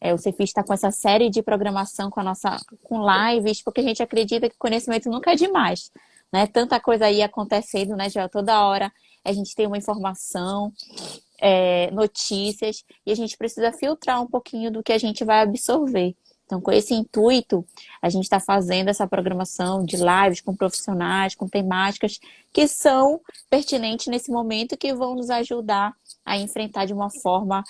O Cefis está com essa série de programação com lives, porque a gente acredita que conhecimento nunca é demais, né? Tanta coisa aí acontecendo, né, já toda hora a gente tem uma informação, notícias, e a gente precisa filtrar um pouquinho do que a gente vai absorver. Então, com esse intuito, a gente está fazendo essa programação de lives com profissionais, com temáticas que são pertinentes nesse momento e que vão nos ajudar a enfrentar de uma forma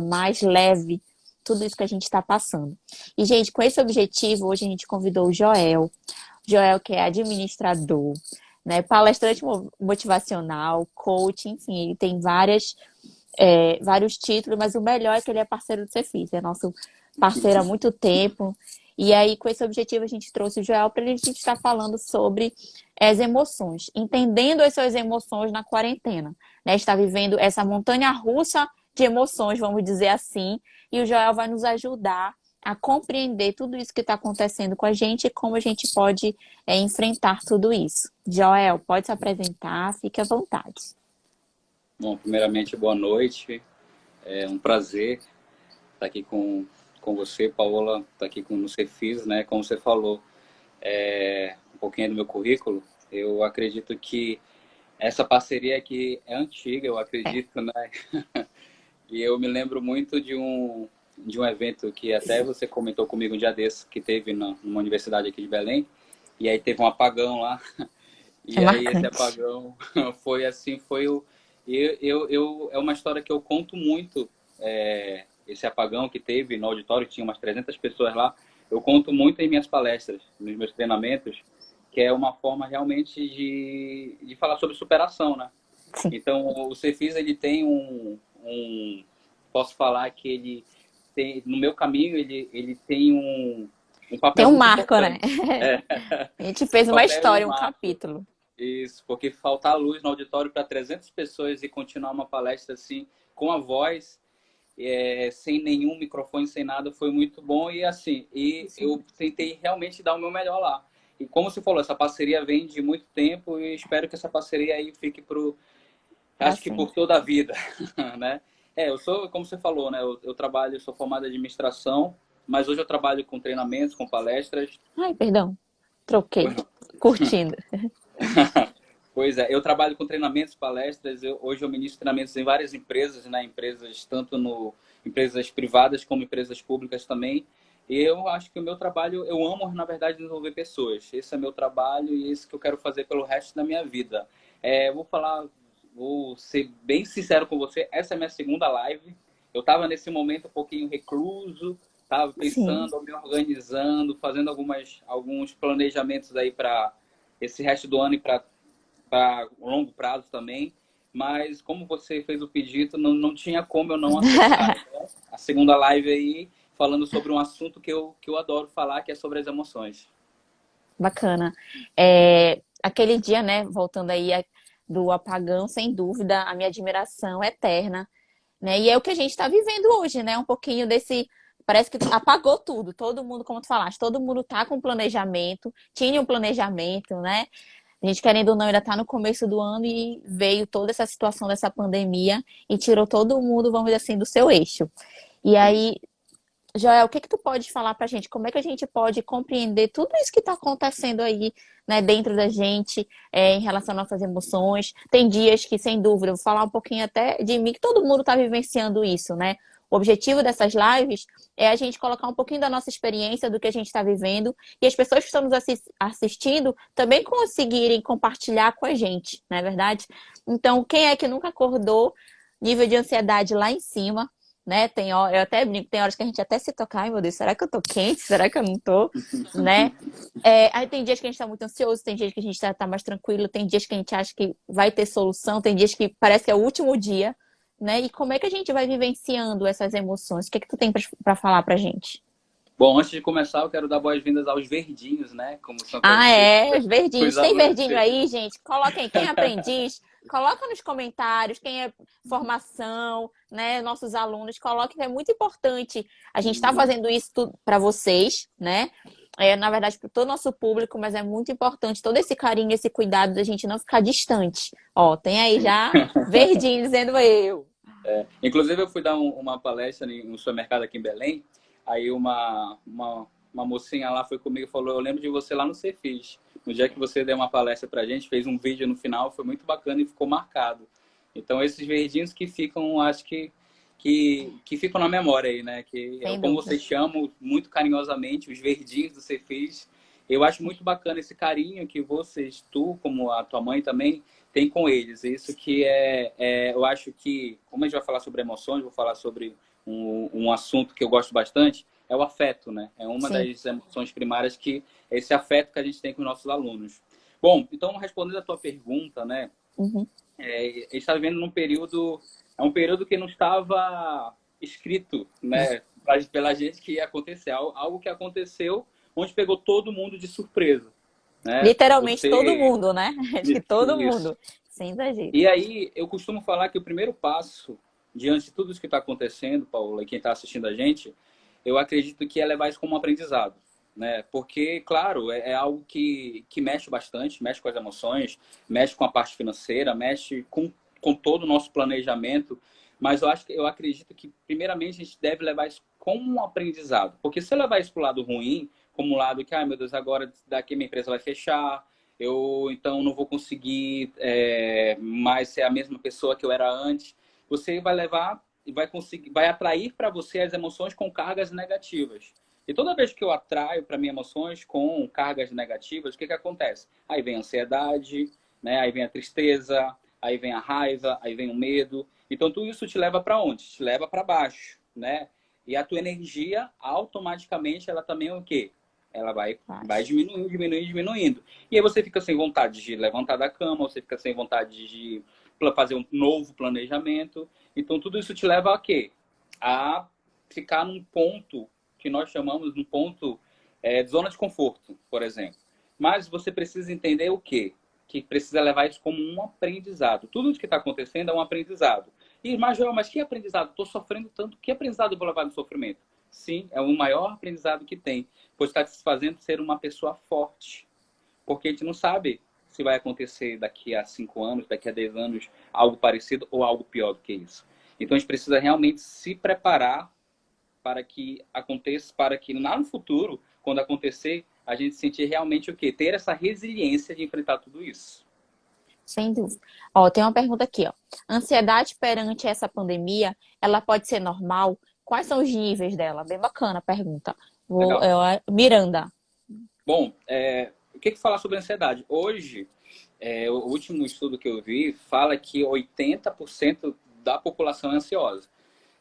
mais leve tudo isso que a gente está passando. E, gente, com esse objetivo, hoje a gente convidou o Joel. Joel, que é administrador, né, palestrante motivacional, coach, enfim, ele tem vários títulos, mas o melhor é que ele é parceiro do Cefis, é nosso parceiro há muito tempo. E aí, com esse objetivo, a gente trouxe o Joel para a gente estar falando sobre as emoções, entendendo as suas emoções na quarentena, né? Está vivendo essa montanha-russa de emoções, vamos dizer assim, e o Joel vai nos ajudar a compreender tudo isso que está acontecendo com a gente e como a gente pode enfrentar tudo isso. Joel, pode se apresentar, fique à vontade. Bom, primeiramente, boa noite. É um prazer estar aqui com você, Paola, estar aqui no Cefis, né? Como você falou, um pouquinho do meu currículo. Eu acredito que essa parceria aqui é antiga, eu acredito, né? E eu me lembro muito de um evento que até você comentou comigo um dia desses, que teve numa universidade aqui de Belém, e aí teve um apagão lá, É e aí esse marcante. apagão foi assim, é uma história que eu conto muito, esse apagão que teve no auditório, tinha umas 300 pessoas lá, eu conto muito em minhas palestras, nos meus treinamentos, que é uma forma realmente de falar sobre superação, né? Sim. Então, o Cefis, ele tem posso falar que ele tem, no meu caminho, ele tem um Tem papel um muito marco, né? importante. É, A gente um fez uma papel e um história, um marco. capítulo. Isso, porque faltar luz no auditório para 300 pessoas e continuar uma palestra assim, com a voz, sem nenhum microfone, sem nada, foi muito bom. E assim, eu tentei realmente dar o meu melhor lá. E como você falou, essa parceria vem de muito tempo e espero que essa parceria aí fique Pra acho que por sempre. toda a vida, né? Eu sou, como você falou, né? Eu trabalho, sou formado em administração, mas hoje eu trabalho com treinamentos, com palestras. Ai, perdão. Troquei. Pois não. Curtindo. Pois é, eu trabalho com treinamentos, palestras. Hoje eu ministro treinamentos em várias empresas, né? Empresas, tanto empresas privadas como empresas públicas também. E eu acho que o meu trabalho, eu amo, na verdade, desenvolver pessoas. Esse é meu trabalho e esse que eu quero fazer pelo resto da minha vida. Vou ser bem sincero com você, essa é a minha segunda live. Eu estava nesse momento um pouquinho recluso, estava Sim. pensando, me organizando, fazendo alguns planejamentos aí para esse resto do ano e para longo prazo também. Mas como você fez o pedido, não tinha como eu não aceitar. Então, a segunda live aí, falando sobre um assunto que eu adoro falar, que é sobre as emoções. Bacana. Aquele dia, né, voltando aí do apagão, sem dúvida, a minha admiração é eterna, né? E é o que a gente está vivendo hoje, né? Um pouquinho desse. Parece que apagou tudo. Todo mundo, como tu falaste, todo mundo tá com planejamento, tinha um planejamento, né? A gente, querendo ou não, ainda tá no começo do ano e veio toda essa situação dessa pandemia e tirou todo mundo, vamos dizer assim, do seu eixo. E Isso. aí, Joel, o que que tu pode falar pra gente? Como é que a gente pode compreender tudo isso que está acontecendo aí, né, dentro da gente, em relação às nossas emoções? Tem dias que, sem dúvida, eu vou falar um pouquinho até de mim, que todo mundo está vivenciando isso, né? O objetivo dessas lives é a gente colocar um pouquinho da nossa experiência, do que a gente está vivendo, e as pessoas que estão nos assistindo também conseguirem compartilhar com a gente, não é verdade? Então, quem é que nunca acordou, nível de ansiedade lá em cima, né? Tem hora, eu até brinco, tem horas que a gente até se toca, ai meu Deus, será que eu tô quente? Será que eu não tô? Né? Aí tem dias que a gente tá muito ansioso, tem dias que a gente tá mais tranquilo, tem dias que a gente acha que vai ter solução, tem dias que parece que é o último dia, né? E como é que a gente vai vivenciando essas emoções? O que é que tu tem pra falar pra gente? Bom, antes de começar, eu quero dar boas-vindas aos verdinhos, né? Como são Ah, conhecidos os os verdinhos. Tem alunos verdinho dele. aí, gente? Coloquem quem é aprendiz, coloca nos comentários quem é formação, né? Nossos alunos, coloquem, é muito importante. A gente está fazendo isso para vocês, né? Na verdade, para todo o nosso público, mas é muito importante todo esse carinho, esse cuidado da gente não ficar distante. Ó, tem aí Sim. já verdinho dizendo eu. Inclusive, eu fui dar uma palestra em um supermercado aqui em Belém, aí uma mocinha lá foi comigo e falou, eu lembro de você lá no Cefis. No dia que você deu uma palestra pra gente, fez um vídeo no final, foi muito bacana e ficou marcado. Então, esses verdinhos que ficam, acho que ficam na memória aí, né? Que é Sem como dúvida. vocês chamam muito carinhosamente, os verdinhos do Cefis. Eu acho muito bacana esse carinho que vocês, tu, como a tua mãe também, tem com eles. Isso que eu acho que, como a gente vai falar sobre emoções, vou falar sobre um assunto que eu gosto bastante, é o afeto, né? É uma Sim. das emoções primárias que é esse afeto que a gente tem com os nossos alunos. Bom, então respondendo a tua pergunta, né? Uhum. A gente está vivendo é um período que não estava escrito, né? Pela gente que ia acontecer, algo que aconteceu, onde pegou todo mundo de surpresa, né? Literalmente todo Você mundo, né? Acho que todo isso. mundo. Sem exagero. E aí, eu costumo falar que o primeiro passo, diante de tudo isso que está acontecendo, Paula, e quem está assistindo a gente, eu acredito que é levar isso como um aprendizado, né? Porque, claro, é algo que mexe bastante, mexe com as emoções, mexe com a parte financeira, mexe com todo o nosso planejamento, mas eu acredito que, primeiramente, a gente deve levar isso como um aprendizado. Porque se eu levar isso para o lado ruim, como o lado que, ai meu Deus, agora daqui minha empresa vai fechar, eu então não vou conseguir mais ser a mesma pessoa que eu era antes. Você vai levar e vai atrair para você as emoções com cargas negativas. E toda vez que eu atraio para mim emoções com cargas negativas, o que acontece? Aí vem a ansiedade, né? Aí vem a tristeza, aí vem a raiva, aí vem o medo. Então tudo isso te leva para onde? Te leva para baixo, né? E a tua energia automaticamente ela também é o quê? Ela vai Acho. diminuindo, diminuindo, diminuindo. E aí você fica sem vontade de levantar da cama, você fica sem vontade de fazer um novo planejamento. Então, tudo isso te leva a quê? A ficar num ponto que nós chamamos de um ponto de zona de conforto, por exemplo. Mas você precisa entender o quê? Que precisa levar isso como um aprendizado. Tudo isso que está acontecendo é um aprendizado. E, mas que aprendizado? Estou sofrendo tanto. Que aprendizado eu vou levar no sofrimento? Sim, é o maior aprendizado que tem, pois está te fazendo ser uma pessoa forte. Porque a gente não sabe se vai acontecer daqui a 5 anos, daqui a 10 anos, algo parecido ou algo pior do que isso. Então a gente precisa realmente se preparar para que aconteça, para que lá no futuro, quando acontecer, a gente sentir realmente o quê? Ter essa resiliência de enfrentar tudo isso. Sem dúvida. Ó, tem uma pergunta aqui, ó. Ansiedade perante essa pandemia, ela pode ser normal? Quais são os níveis dela? Bem bacana a pergunta. Legal. Miranda. Bom, o que falar sobre ansiedade? Hoje, o último estudo que eu vi fala que 80% da população é ansiosa,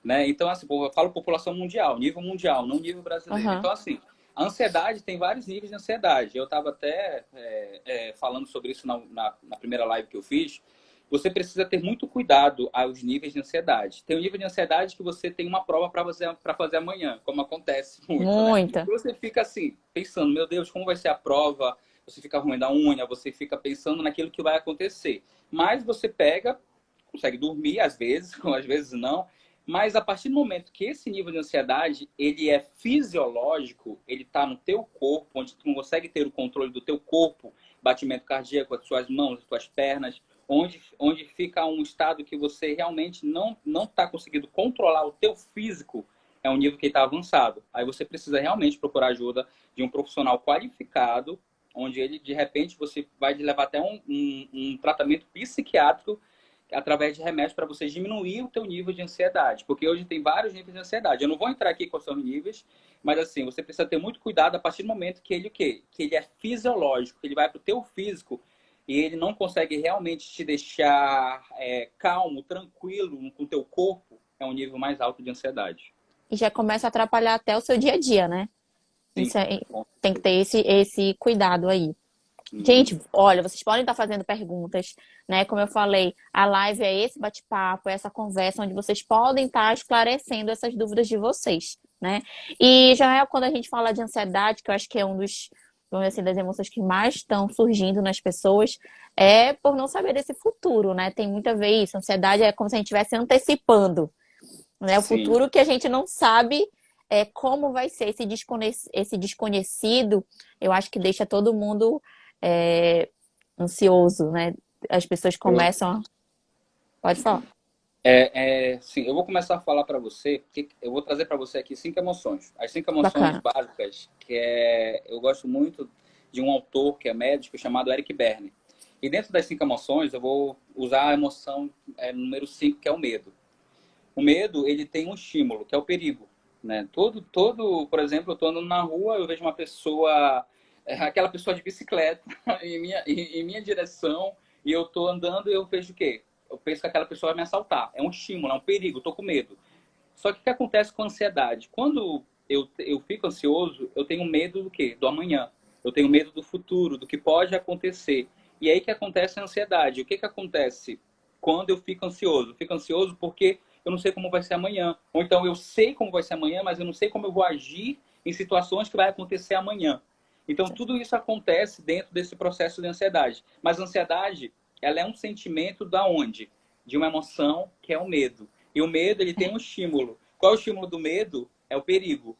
né? Então, assim, eu falo população mundial, não nível brasileiro. Aham. Então, assim, a ansiedade tem vários níveis de ansiedade. Eu estava até falando sobre isso na primeira live que eu fiz. Você precisa ter muito cuidado aos níveis de ansiedade. Tem um nível de ansiedade que você tem uma prova para fazer amanhã, como acontece muito, né? Muita. E você fica assim, pensando, meu Deus, como vai ser a prova? Você fica ruim da unha, você fica pensando naquilo que vai acontecer. Mas você pega, consegue dormir às vezes, às vezes não. Mas a partir do momento que esse nível de ansiedade ele é fisiológico, ele está no teu corpo, onde tu não consegue ter o controle do teu corpo, batimento cardíaco, as suas mãos, as suas pernas, onde fica um estado que você realmente não está conseguindo controlar o teu físico, é um nível que está avançado. Aí você precisa realmente procurar ajuda de um profissional qualificado, onde ele, de repente, você vai levar até um tratamento psiquiátrico através de remédios para você diminuir o teu nível de ansiedade. Porque hoje tem vários níveis de ansiedade. Eu não vou entrar aqui quais são os níveis, mas assim, você precisa ter muito cuidado a partir do momento que ele o quê? Que ele é fisiológico, que ele vai para o teu físico e ele não consegue realmente te deixar calmo, tranquilo com o teu corpo, é um nível mais alto de ansiedade. E já começa a atrapalhar até o seu dia a dia, né? Sim. Isso é, tem que ter esse cuidado aí. Uhum. Gente, olha, vocês podem estar fazendo perguntas, né? Como eu falei, a live é esse bate-papo, é essa conversa onde vocês podem estar esclarecendo essas dúvidas de vocês, né? E já é quando a gente fala de ansiedade, que eu acho que é um dos, vamos dizer assim, das emoções que mais estão surgindo nas pessoas, é por não saber desse futuro, né? Tem muito a ver isso. Ansiedade é como se a gente estivesse antecipando, né? O Sim. futuro que a gente não sabe como vai ser esse desconhecido, eu acho que deixa todo mundo ansioso, né? As pessoas Eu, começam a... Pode falar. Sim, eu vou começar a falar para você, eu vou trazer para você aqui 5 emoções. As 5 emoções Bacana. básicas, eu gosto muito de um autor que é médico chamado Eric Berne. E dentro das 5 emoções, eu vou usar a emoção número 5, que é o medo. O medo, ele tem um estímulo, que é o perigo, né? Por exemplo, eu estou andando na rua, eu vejo uma pessoa, aquela pessoa de bicicleta em minha direção, e eu estou andando e eu vejo o quê? Eu penso que aquela pessoa vai me assaltar. É um estímulo, é um perigo, eu estou com medo. Só que o que acontece com a ansiedade? Quando eu fico ansioso, eu tenho medo do quê? Do amanhã. Eu tenho medo do futuro, do que pode acontecer. E aí que acontece a ansiedade. O que acontece quando eu fico ansioso? Eu fico ansioso porque eu não sei como vai ser amanhã. Ou então eu sei como vai ser amanhã, mas eu não sei como eu vou agir em situações que vai acontecer amanhã. Então tudo isso acontece dentro desse processo de ansiedade. Mas a ansiedade, ela é um sentimento da onde? De uma emoção que é o medo. E o medo, ele tem um estímulo. Qual é o estímulo do medo? É o perigo.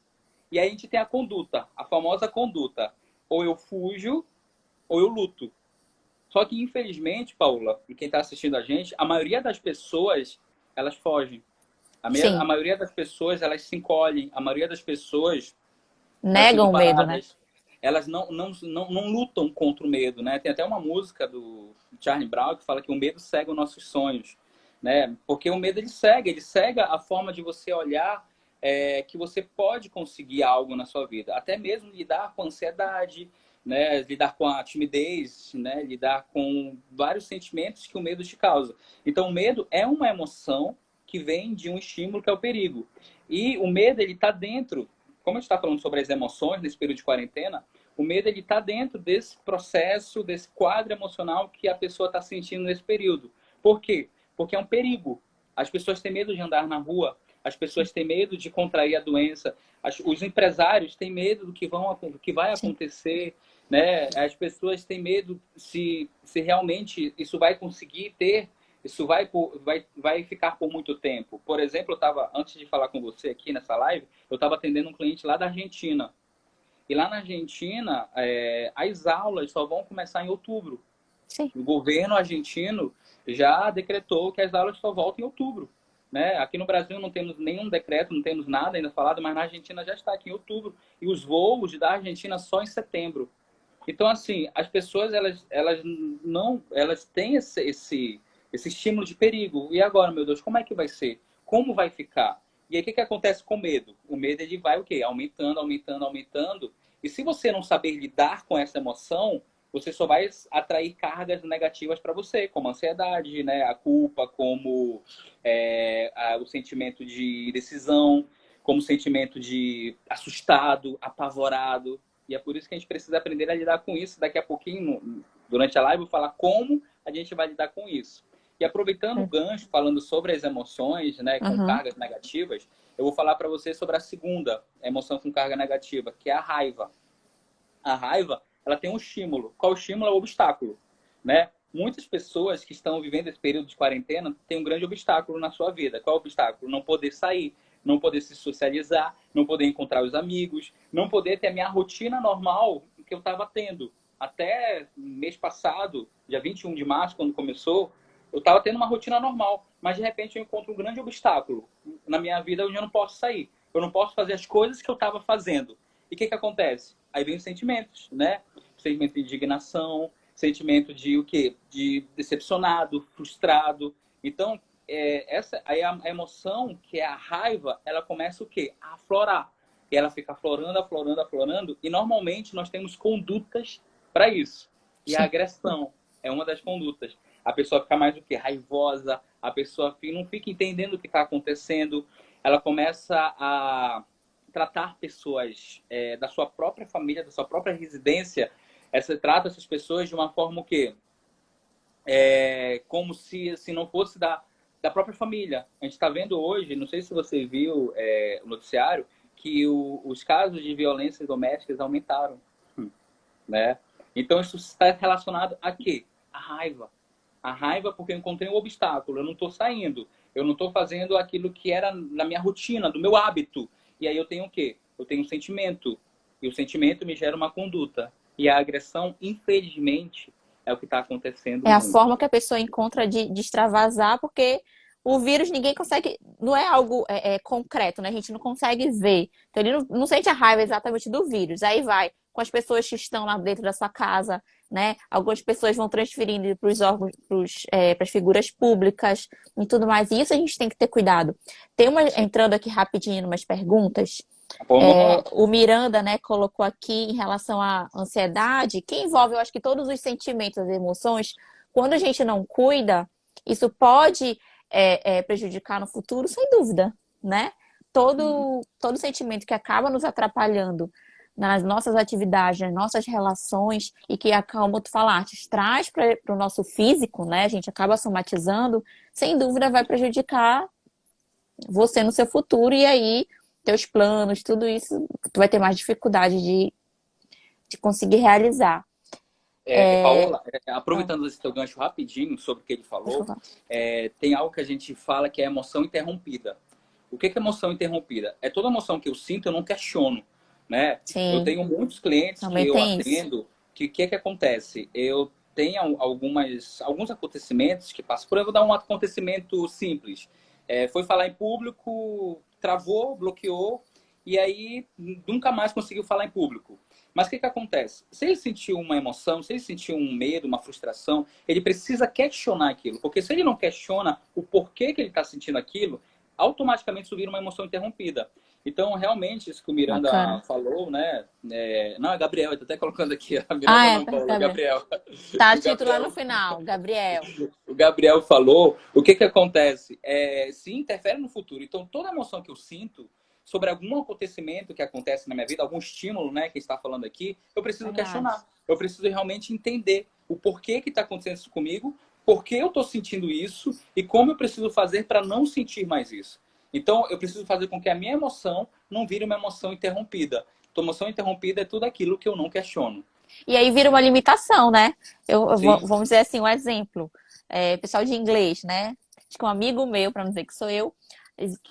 E aí a gente tem a conduta, a famosa conduta. Ou eu fujo, ou eu luto. Só que, infelizmente, Paula, e quem está assistindo a gente, a maioria das pessoas, elas fogem. A Sim. maioria das pessoas, elas se encolhem. A maioria das pessoas, elas ficam Negam o medo, né? paradas. Elas não lutam contra o medo, né? Tem até uma música do Charlie Brown que fala que o medo cega os nossos sonhos, né? Porque o medo ele cega a forma de você olhar que você pode conseguir algo na sua vida, até mesmo lidar com a ansiedade, né? Lidar com a timidez, né? Lidar com vários sentimentos que o medo te causa. Então, o medo é uma emoção que vem de um estímulo que é o perigo. E o medo ele está dentro, como a gente está falando sobre as emoções nesse período de quarentena, o medo ele está dentro desse processo, desse quadro emocional que a pessoa está sentindo nesse período. Por quê? Porque é um perigo. As pessoas têm medo de andar na rua, as pessoas têm medo de contrair a doença, os empresários têm medo do que vai Sim. acontecer, né? As pessoas têm medo se realmente isso vai conseguir ter, isso vai ficar por muito tempo. Por exemplo, antes de falar com você aqui nessa live, eu estava atendendo um cliente lá da Argentina. E lá na Argentina, as aulas só vão começar em outubro. Sim. O governo argentino já decretou que as aulas só voltam em outubro. Né? Aqui no Brasil não temos nenhum decreto, não temos nada ainda falado, mas na Argentina já está aqui em outubro. E os voos da Argentina só em setembro. Então, assim, as pessoas, elas têm esse estímulo de perigo. E agora, meu Deus, como é que vai ser? Como vai ficar? E aí, o que acontece com o medo? O medo, ele vai o quê? Aumentando, aumentando, aumentando. E se você não saber lidar com essa emoção, você só vai atrair cargas negativas para você, como a ansiedade, né? A culpa, como o sentimento de decisão, como o sentimento de assustado, apavorado. E é por isso que a gente precisa aprender a lidar com isso. Daqui a pouquinho, durante a live, eu vou falar como a gente vai lidar com isso. E aproveitando o gancho, falando sobre as emoções, né, com Uhum. cargas negativas, eu vou falar para você sobre a segunda emoção com carga negativa, que é a raiva. A raiva, ela tem um estímulo. Qual o estímulo? É o obstáculo, né? Muitas pessoas que estão vivendo esse período de quarentena têm um grande obstáculo na sua vida. Qual é o obstáculo? Não poder sair, não poder se socializar, não poder encontrar os amigos, não poder ter a minha rotina normal que eu estava tendo. Até mês passado, dia 21 de março, quando começou, eu estava tendo uma rotina normal, mas de repente eu encontro um grande obstáculo na minha vida onde eu não posso sair. Eu não posso fazer as coisas que eu estava fazendo. E o que acontece? Aí vem os sentimentos, né? Sentimento de indignação, sentimento de o quê? De decepcionado, frustrado. Então, a emoção, que é a raiva, ela começa o quê? A aflorar. E ela fica aflorando, aflorando, aflorando. E normalmente nós temos condutas para isso. E a Sim. agressão é uma das condutas. A pessoa fica mais o quê? Raivosa, a pessoa não fica entendendo o que está acontecendo, ela começa a tratar pessoas da sua própria família, da sua própria residência, trata essas pessoas de uma forma que como se não fosse da própria família. A gente está vendo hoje, não sei se você viu o noticiário, que os casos de violências domésticas aumentaram, né? Então isso está relacionado a quê? A raiva. A raiva porque eu encontrei um obstáculo, eu não estou saindo, eu não estou fazendo aquilo que era na minha rotina, do meu hábito. E aí eu tenho o quê? Eu tenho um sentimento. E o sentimento me gera uma conduta. E a agressão, infelizmente, é o que está acontecendo É a muito. forma que a pessoa encontra de extravasar, porque o vírus ninguém consegue, não é algo concreto, né? A gente não consegue ver. Então ele não sente a raiva exatamente do vírus. Aí vai com as pessoas que estão lá dentro da sua casa, né? Algumas pessoas vão transferindo para os órgãos, para as figuras públicas e tudo mais. E isso a gente tem que ter cuidado. Sim. Entrando aqui rapidinho em umas perguntas. Vamos lá. O Miranda, né, colocou aqui em relação à ansiedade, que envolve, eu acho que todos os sentimentos, as emoções. Quando a gente não cuida, isso pode prejudicar no futuro, sem dúvida, né? Uhum. Todo sentimento que acaba nos atrapalhando nas nossas atividades, nas nossas relações, e que, como tu falaste, traz para o nosso físico, né? A gente acaba somatizando, sem dúvida vai prejudicar você no seu futuro, e aí teus planos, tudo isso, tu vai ter mais dificuldade de conseguir realizar. Paola, Ah, aproveitando esse teu gancho rapidinho sobre o que ele pode falou, falar. tem algo que a gente fala que é emoção interrompida. O que é emoção interrompida? É toda emoção que eu sinto, eu não questiono, né? Eu Sim, tenho muitos clientes que também eu tem isso. atendo que o que acontece? Eu tenho alguns acontecimentos que passam. Por exemplo, vou dar um acontecimento simples. Foi falar em público, travou, bloqueou, e aí nunca mais conseguiu falar em público. Mas o que acontece? Se ele sentiu uma emoção, se ele sentiu um medo, uma frustração, ele precisa questionar aquilo. Porque se ele não questiona o porquê que ele está sentindo aquilo, automaticamente isso vira uma emoção interrompida. Então, realmente, isso que o Miranda Bacana. falou, né? Não, é Gabriel, eu tô até colocando aqui. A Ah, Miranda não, Paula, é Gabriel. Gabriel. Tá O escrito lá no Gabriel, final, Gabriel. o Gabriel falou. O que acontece? Se interfere no futuro. Então, toda emoção que eu sinto sobre algum acontecimento que acontece na minha vida, algum estímulo, né, que está falando aqui, eu preciso Verdade. questionar. Eu preciso realmente entender o porquê que está acontecendo isso comigo, por que eu estou sentindo isso e como eu preciso fazer para não sentir mais isso. Então, eu preciso fazer com que a minha emoção não vire uma emoção interrompida. Então, emoção interrompida é tudo aquilo que eu não questiono. E aí vira uma limitação, né? Sim. Vamos dizer assim, um exemplo. Pessoal de inglês, né? Acho que um amigo meu, para não dizer que sou eu,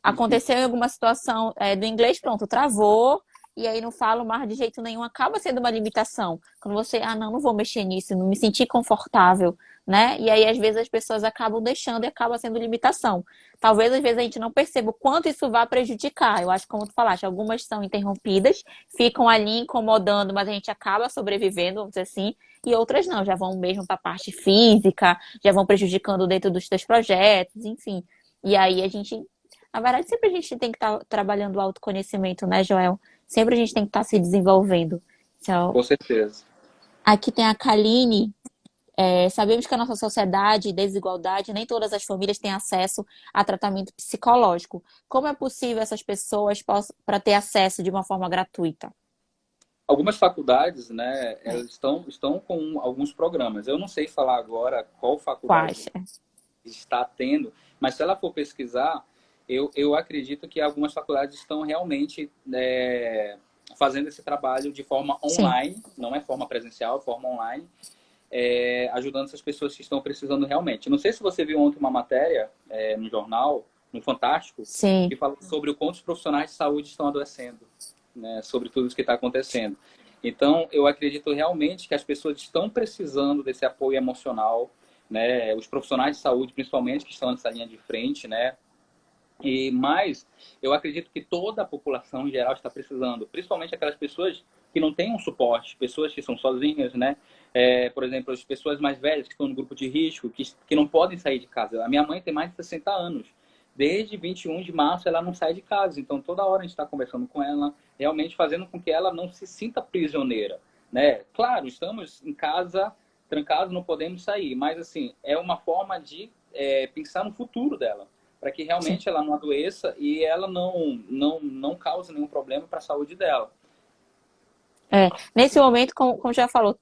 aconteceu em alguma situação do inglês, pronto, travou, e aí não falo mais de jeito nenhum, acaba sendo uma limitação. Quando você, não vou mexer nisso, não me sentir confortável, né? E aí, às vezes, as pessoas acabam deixando e acaba sendo limitação. Talvez, às vezes, a gente não perceba o quanto isso vai prejudicar. Eu acho que, como tu falaste, algumas são interrompidas, ficam ali incomodando, mas a gente acaba sobrevivendo, vamos dizer assim, e outras não, já vão mesmo para a parte física, já vão prejudicando dentro dos teus projetos, enfim. E aí a gente, na verdade, sempre a gente tem que estar trabalhando o autoconhecimento, né, Joel? Sempre a gente tem que estar se desenvolvendo. Então, Com certeza. aqui tem a Kaline. Sabemos que a nossa sociedade, desigualdade, nem todas as famílias têm acesso a tratamento psicológico. Como é possível essas pessoas para ter acesso de uma forma gratuita? Algumas faculdades, né, É, elas estão com alguns programas. Eu não sei falar agora qual quais? faculdade está tendo, mas se ela for pesquisar, eu acredito que algumas faculdades estão realmente fazendo esse trabalho de forma Sim. online, não é forma presencial, é forma online, ajudando essas pessoas que estão precisando realmente. Não sei se você viu ontem uma matéria no jornal, no Fantástico, que Sim. fala sobre o quanto os profissionais de saúde estão adoecendo, né, sobre tudo isso que está acontecendo. Então, eu acredito realmente que as pessoas estão precisando desse apoio emocional, né, os profissionais de saúde, principalmente, que estão nessa linha de frente, né, mas eu acredito que toda a população em geral está precisando, principalmente aquelas pessoas que não têm um suporte, pessoas que são sozinhas, né? Por exemplo, as pessoas mais velhas que estão no grupo de risco, que não podem sair de casa. A minha mãe tem mais de 60 anos. Desde 21 de março ela não sai de casa. Então toda hora a gente está conversando com ela, realmente fazendo com que ela não se sinta prisioneira, né? Claro, estamos em casa, trancados, não podemos sair, mas assim, é uma forma de pensar no futuro dela para que Sim. realmente ela não adoeça e ela não cause nenhum problema para a saúde dela. Nesse momento, como já falou,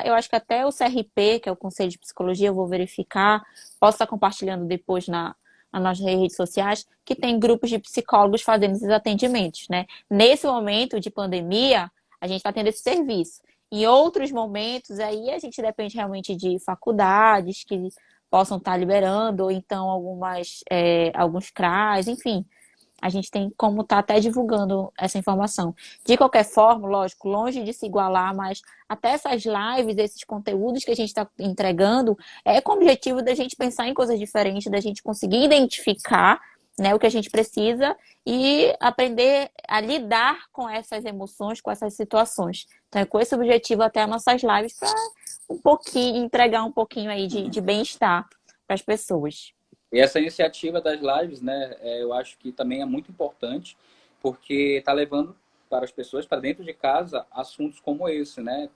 eu acho que até o CRP, que é o Conselho de Psicologia, eu vou verificar, posso estar compartilhando depois nas nossas redes sociais, que tem grupos de psicólogos fazendo esses atendimentos, né? Nesse momento de pandemia, a gente está tendo esse serviço. Em outros momentos, aí a gente depende realmente de faculdades que possam estar liberando, ou então alguns CRAs, enfim. a gente tem como estar até divulgando essa informação. De qualquer forma, lógico, longe de se igualar, mas até essas lives, esses conteúdos que a gente está entregando, é com o objetivo da gente pensar em coisas diferentes, da gente conseguir identificar, né, o que a gente precisa e aprender a lidar com essas emoções, com essas situações. Então, é com esse objetivo até as nossas lives para um pouquinho, entregar um pouquinho aí de bem-estar para as pessoas. E essa iniciativa das lives, né, eu acho que também é muito importante, porque está levando para as pessoas, para dentro de casa, assuntos como esse, né?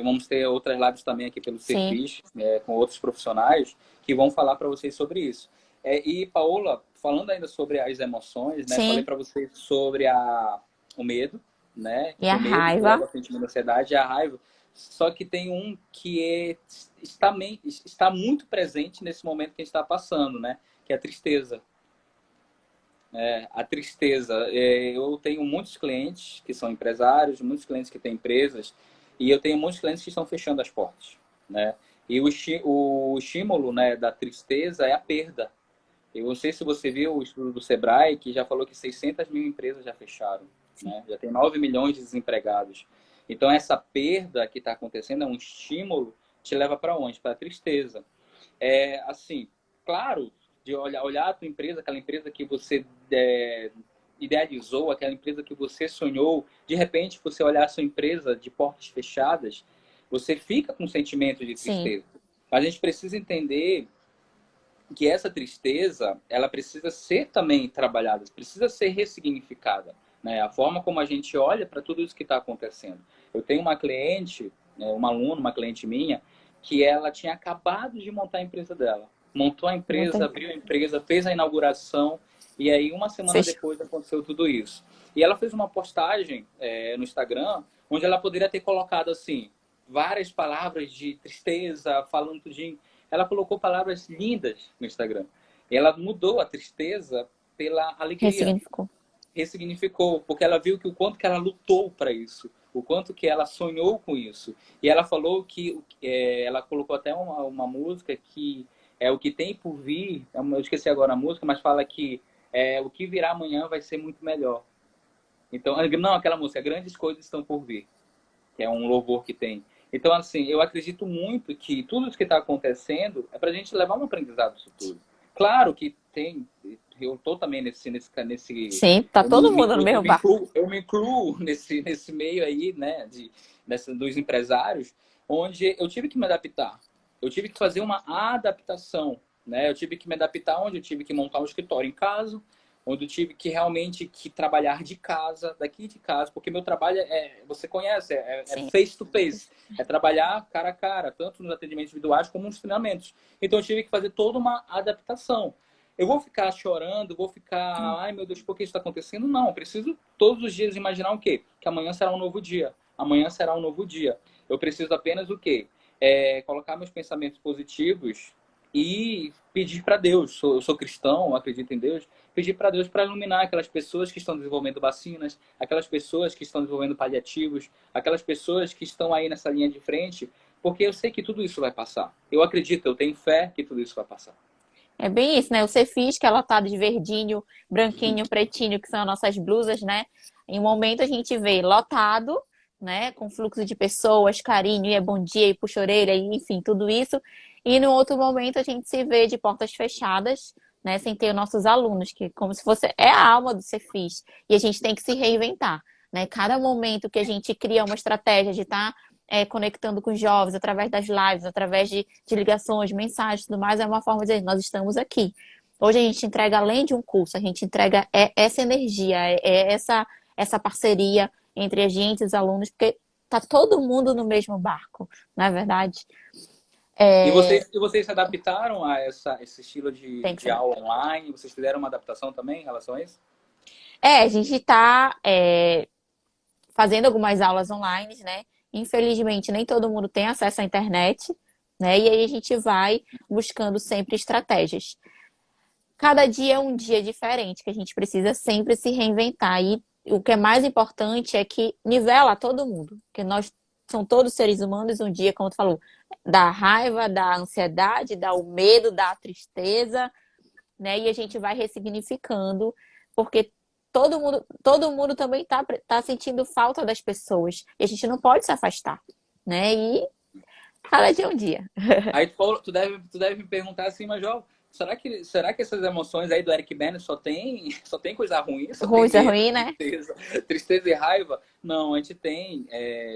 Vamos ter outras lives também aqui pelo Sim, Cefis, com outros profissionais, que vão falar para vocês sobre isso. E, Paola, falando ainda sobre as emoções, né? Falei sim. para vocês sobre o medo, né? E a O medo que leva raiva. ao sentimento de ansiedade e a raiva. Só que tem um que está muito presente nesse momento que a gente está passando, né? Que é a tristeza. A tristeza. Eu tenho muitos clientes que são empresários, muitos clientes que têm empresas, e eu tenho muitos clientes que estão fechando as portas, né? E o estímulo, né, da tristeza é a perda. Eu não sei se você viu o estudo do Sebrae, que já falou que 600 mil empresas já fecharam, né? Já tem 9 milhões de desempregados. Então, essa perda que está acontecendo é um estímulo que te leva para onde? Para a tristeza. Assim, claro, de olhar a tua empresa, aquela empresa que você idealizou, aquela empresa que você sonhou, de repente você olhar a sua empresa de portas fechadas, você fica com um sentimento de Sim, tristeza. A gente precisa entender que essa tristeza, ela precisa ser também trabalhada, precisa ser ressignificada, né? A forma como a gente olha para tudo isso que está acontecendo. Eu tenho uma cliente, uma aluna, uma cliente minha, que ela tinha acabado de montar a empresa dela. Montou a empresa, muito abriu a empresa, fez a inauguração, e aí uma semana fechou. depois aconteceu tudo isso. E ela fez uma postagem no Instagram, onde ela poderia ter colocado assim, várias palavras de tristeza, falando tudinho. Ela colocou palavras lindas no Instagram. Ela mudou a tristeza pela alegria, Ressignificou. ressignificou, porque ela viu que o quanto que ela lutou para isso, o quanto que ela sonhou com isso. E ela falou que ela colocou até uma música que é o que tem por vir. Eu esqueci agora a música, mas fala que o que virá amanhã vai ser muito melhor. Então, não, aquela música, grandes coisas estão por vir, que é um louvor que tem. Então, assim, eu acredito muito que tudo isso que está acontecendo é para a gente levar um aprendizado disso tudo. Claro que tem, eu estou também Sim, tá todo mundo no mesmo barco. eu me incluo nesse meio aí, né, dos empresários, onde eu tive que me adaptar. Eu tive que fazer uma adaptação, né? Eu tive que me adaptar onde eu tive que montar um escritório em casa, onde eu tive que realmente trabalhar de casa, daqui de casa, porque meu trabalho você conhece, Sim. face to face, é trabalhar cara a cara, tanto nos atendimentos individuais como nos treinamentos. Então eu tive que fazer toda uma adaptação. Eu vou ficar chorando, vou ficar, ai meu Deus, por que isso está acontecendo? Não, eu preciso todos os dias imaginar o quê? Que amanhã será um novo dia. Amanhã será um novo dia. Eu preciso apenas o quê? Colocar meus pensamentos positivos e pedir para Deus. Eu sou cristão, acredito em Deus. Pedir para Deus para iluminar aquelas pessoas que estão desenvolvendo vacinas, aquelas pessoas que estão desenvolvendo paliativos, aquelas pessoas que estão aí nessa linha de frente, porque eu sei que tudo isso vai passar. Eu acredito, eu tenho fé que tudo isso vai passar. É bem isso, né? O Cefis, que é lotado de verdinho, branquinho, pretinho, que são as nossas blusas, né? Em um momento a gente vê lotado, né? Com fluxo de pessoas, carinho, e é bom dia, e puxa orelha, e enfim, tudo isso. E no outro momento a gente se vê de portas fechadas, né? Sem ter os nossos alunos, que como se fosse é a alma do Cefis. E a gente tem que se reinventar, né? Cada momento que a gente cria uma estratégia de estar conectando com os jovens através das lives, através de ligações, mensagens, tudo mais, é uma forma de dizer, nós estamos aqui. Hoje a gente entrega além de um curso, a gente entrega essa energia, essa parceria entre a gente e os alunos, porque tá todo mundo no mesmo barco, não é verdade? E vocês se adaptaram a esse estilo Tem que de ser. aula online? Vocês fizeram uma adaptação também em relação a isso? A gente está fazendo algumas aulas online, né? Infelizmente, nem todo mundo tem acesso à internet, né? E aí a gente vai buscando sempre estratégias. Cada dia é um dia diferente, que a gente precisa sempre se reinventar. E o que é mais importante é que nivela todo mundo, porque nós são todos seres humanos, um dia, como tu falou, da raiva, da ansiedade, dá o medo, da tristeza, né? E a gente vai ressignificando porque todo mundo também tá sentindo falta das pessoas. E a gente não pode se afastar, né? E cada dia é um dia. Aí tu deve me perguntar assim, mas João, será que essas emoções aí do Eric Berne só tem coisa ruim? Só Ruim, tem isso é medo, ruim, né? tristeza e raiva? Não, a gente tem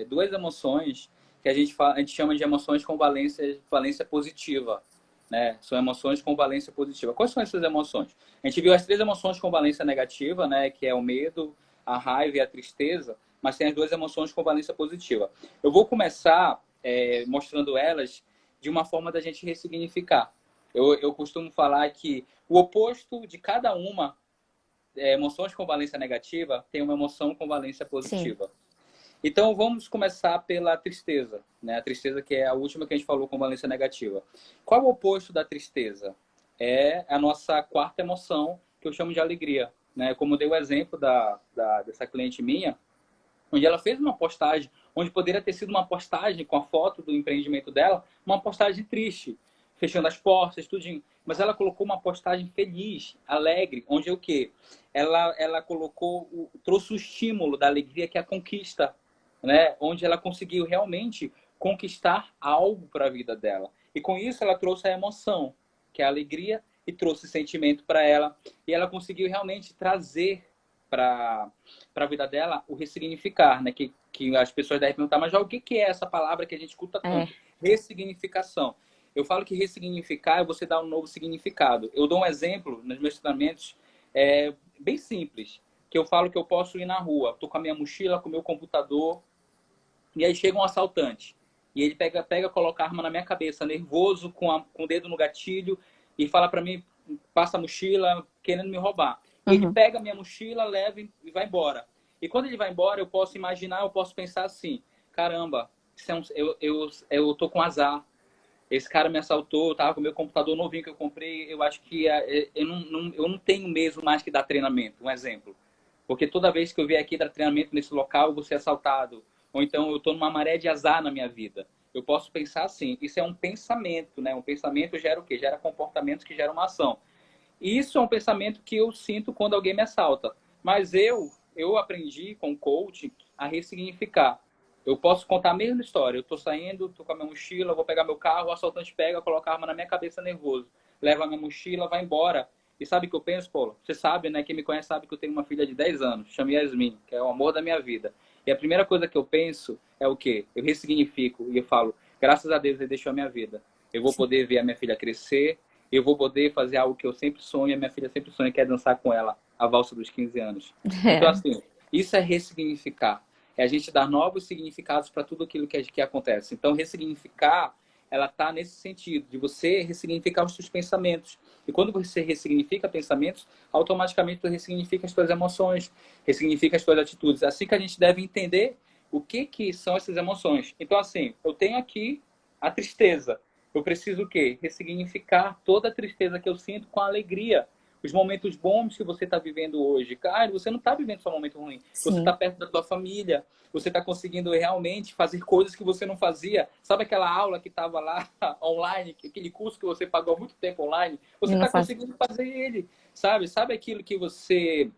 duas emoções que a gente chama de emoções com valência positiva, né? São emoções com valência positiva. Quais são essas emoções? A gente viu as três emoções com valência negativa, né? Que é o medo, a raiva e a tristeza, mas tem as duas emoções com valência positiva. Eu vou começar mostrando elas de uma forma da gente ressignificar. Eu costumo falar que o oposto de cada uma, emoções com valência negativa, tem uma emoção com valência Sim, positiva. Então, vamos começar pela tristeza, né? A tristeza que é a última que a gente falou com valência negativa. Qual é o oposto da tristeza? É a nossa quarta emoção, que eu chamo de alegria, né? Como eu dei o exemplo dessa cliente minha, onde ela fez uma postagem, onde poderia ter sido uma postagem com a foto do empreendimento dela, uma postagem triste, fechando as portas, tudinho. Mas ela colocou uma postagem feliz, alegre, onde o quê? Ela trouxe o estímulo da alegria, que é a conquista, né? Onde ela conseguiu realmente conquistar algo para a vida dela. E com isso ela trouxe a emoção, que é a alegria, e trouxe sentimento para ela. E ela conseguiu realmente trazer para a vida dela o ressignificar, né? Que as pessoas devem perguntar, mas já o que é essa palavra que a gente escuta é. tanto? Ressignificação. Eu falo que ressignificar é você dar um novo significado. Eu dou um exemplo nos meus treinamentos bem simples, que eu falo que eu posso ir na rua, estou com a minha mochila, com o meu computador, e aí chega um assaltante. E ele coloca a arma na minha cabeça, nervoso, com o dedo no gatilho, e fala para mim, passa a mochila, querendo me roubar. E ele Uhum. pega a minha mochila, leva e vai embora. E quando ele vai embora, eu posso imaginar, eu posso pensar assim, caramba, eu tô com azar. Esse cara me assaltou, eu tava com o meu computador novinho que eu comprei, eu acho que eu não tenho mesmo mais que dar treinamento, um exemplo. Porque toda vez que eu vier aqui dar treinamento nesse local, eu vou ser assaltado. Ou então eu estou numa maré de azar na minha vida. Eu posso pensar assim. Isso é um pensamento, né? Um pensamento gera o quê? Gera comportamentos que geram uma ação. E isso é um pensamento que eu sinto quando alguém me assalta. Mas eu aprendi com o coaching a ressignificar. Eu posso contar a mesma história. Eu estou saindo, estou com a minha mochila, vou pegar meu carro, o assaltante pega, coloca a arma na minha cabeça nervoso. Leva a minha mochila, vai embora. E sabe o que eu penso, Paulo? Você sabe, né? Quem me conhece sabe que eu tenho uma filha de 10 anos, chama Yasmin, que é o amor da minha vida. E a primeira coisa que eu penso é o quê? Eu ressignifico e eu falo, graças a Deus ele deixou a minha vida. Eu vou poder ver a minha filha crescer, eu vou poder fazer algo que eu sempre sonho, a minha filha sempre sonha, que é dançar com ela, a valsa dos 15 anos. Então, É. assim, isso é ressignificar. É a gente dar novos significados para tudo aquilo que acontece. Então, ressignificar, ela está nesse sentido, de você ressignificar os seus pensamentos. E quando você ressignifica pensamentos, automaticamente você ressignifica as suas emoções, ressignifica as suas atitudes. É assim que a gente deve entender o que são essas emoções. Então, assim, eu tenho aqui a tristeza. Eu preciso o quê? Ressignificar toda a tristeza que eu sinto com a alegria. Os momentos bons que você está vivendo hoje. Cara, você não está vivendo só um momento ruim. Você está Sim, perto da tua família. Você está conseguindo realmente fazer coisas que você não fazia. Sabe aquela aula que estava lá online, aquele curso que você pagou há muito tempo online? e Você não está faz. conseguindo fazer ele, sabe? Sabe aquilo que você...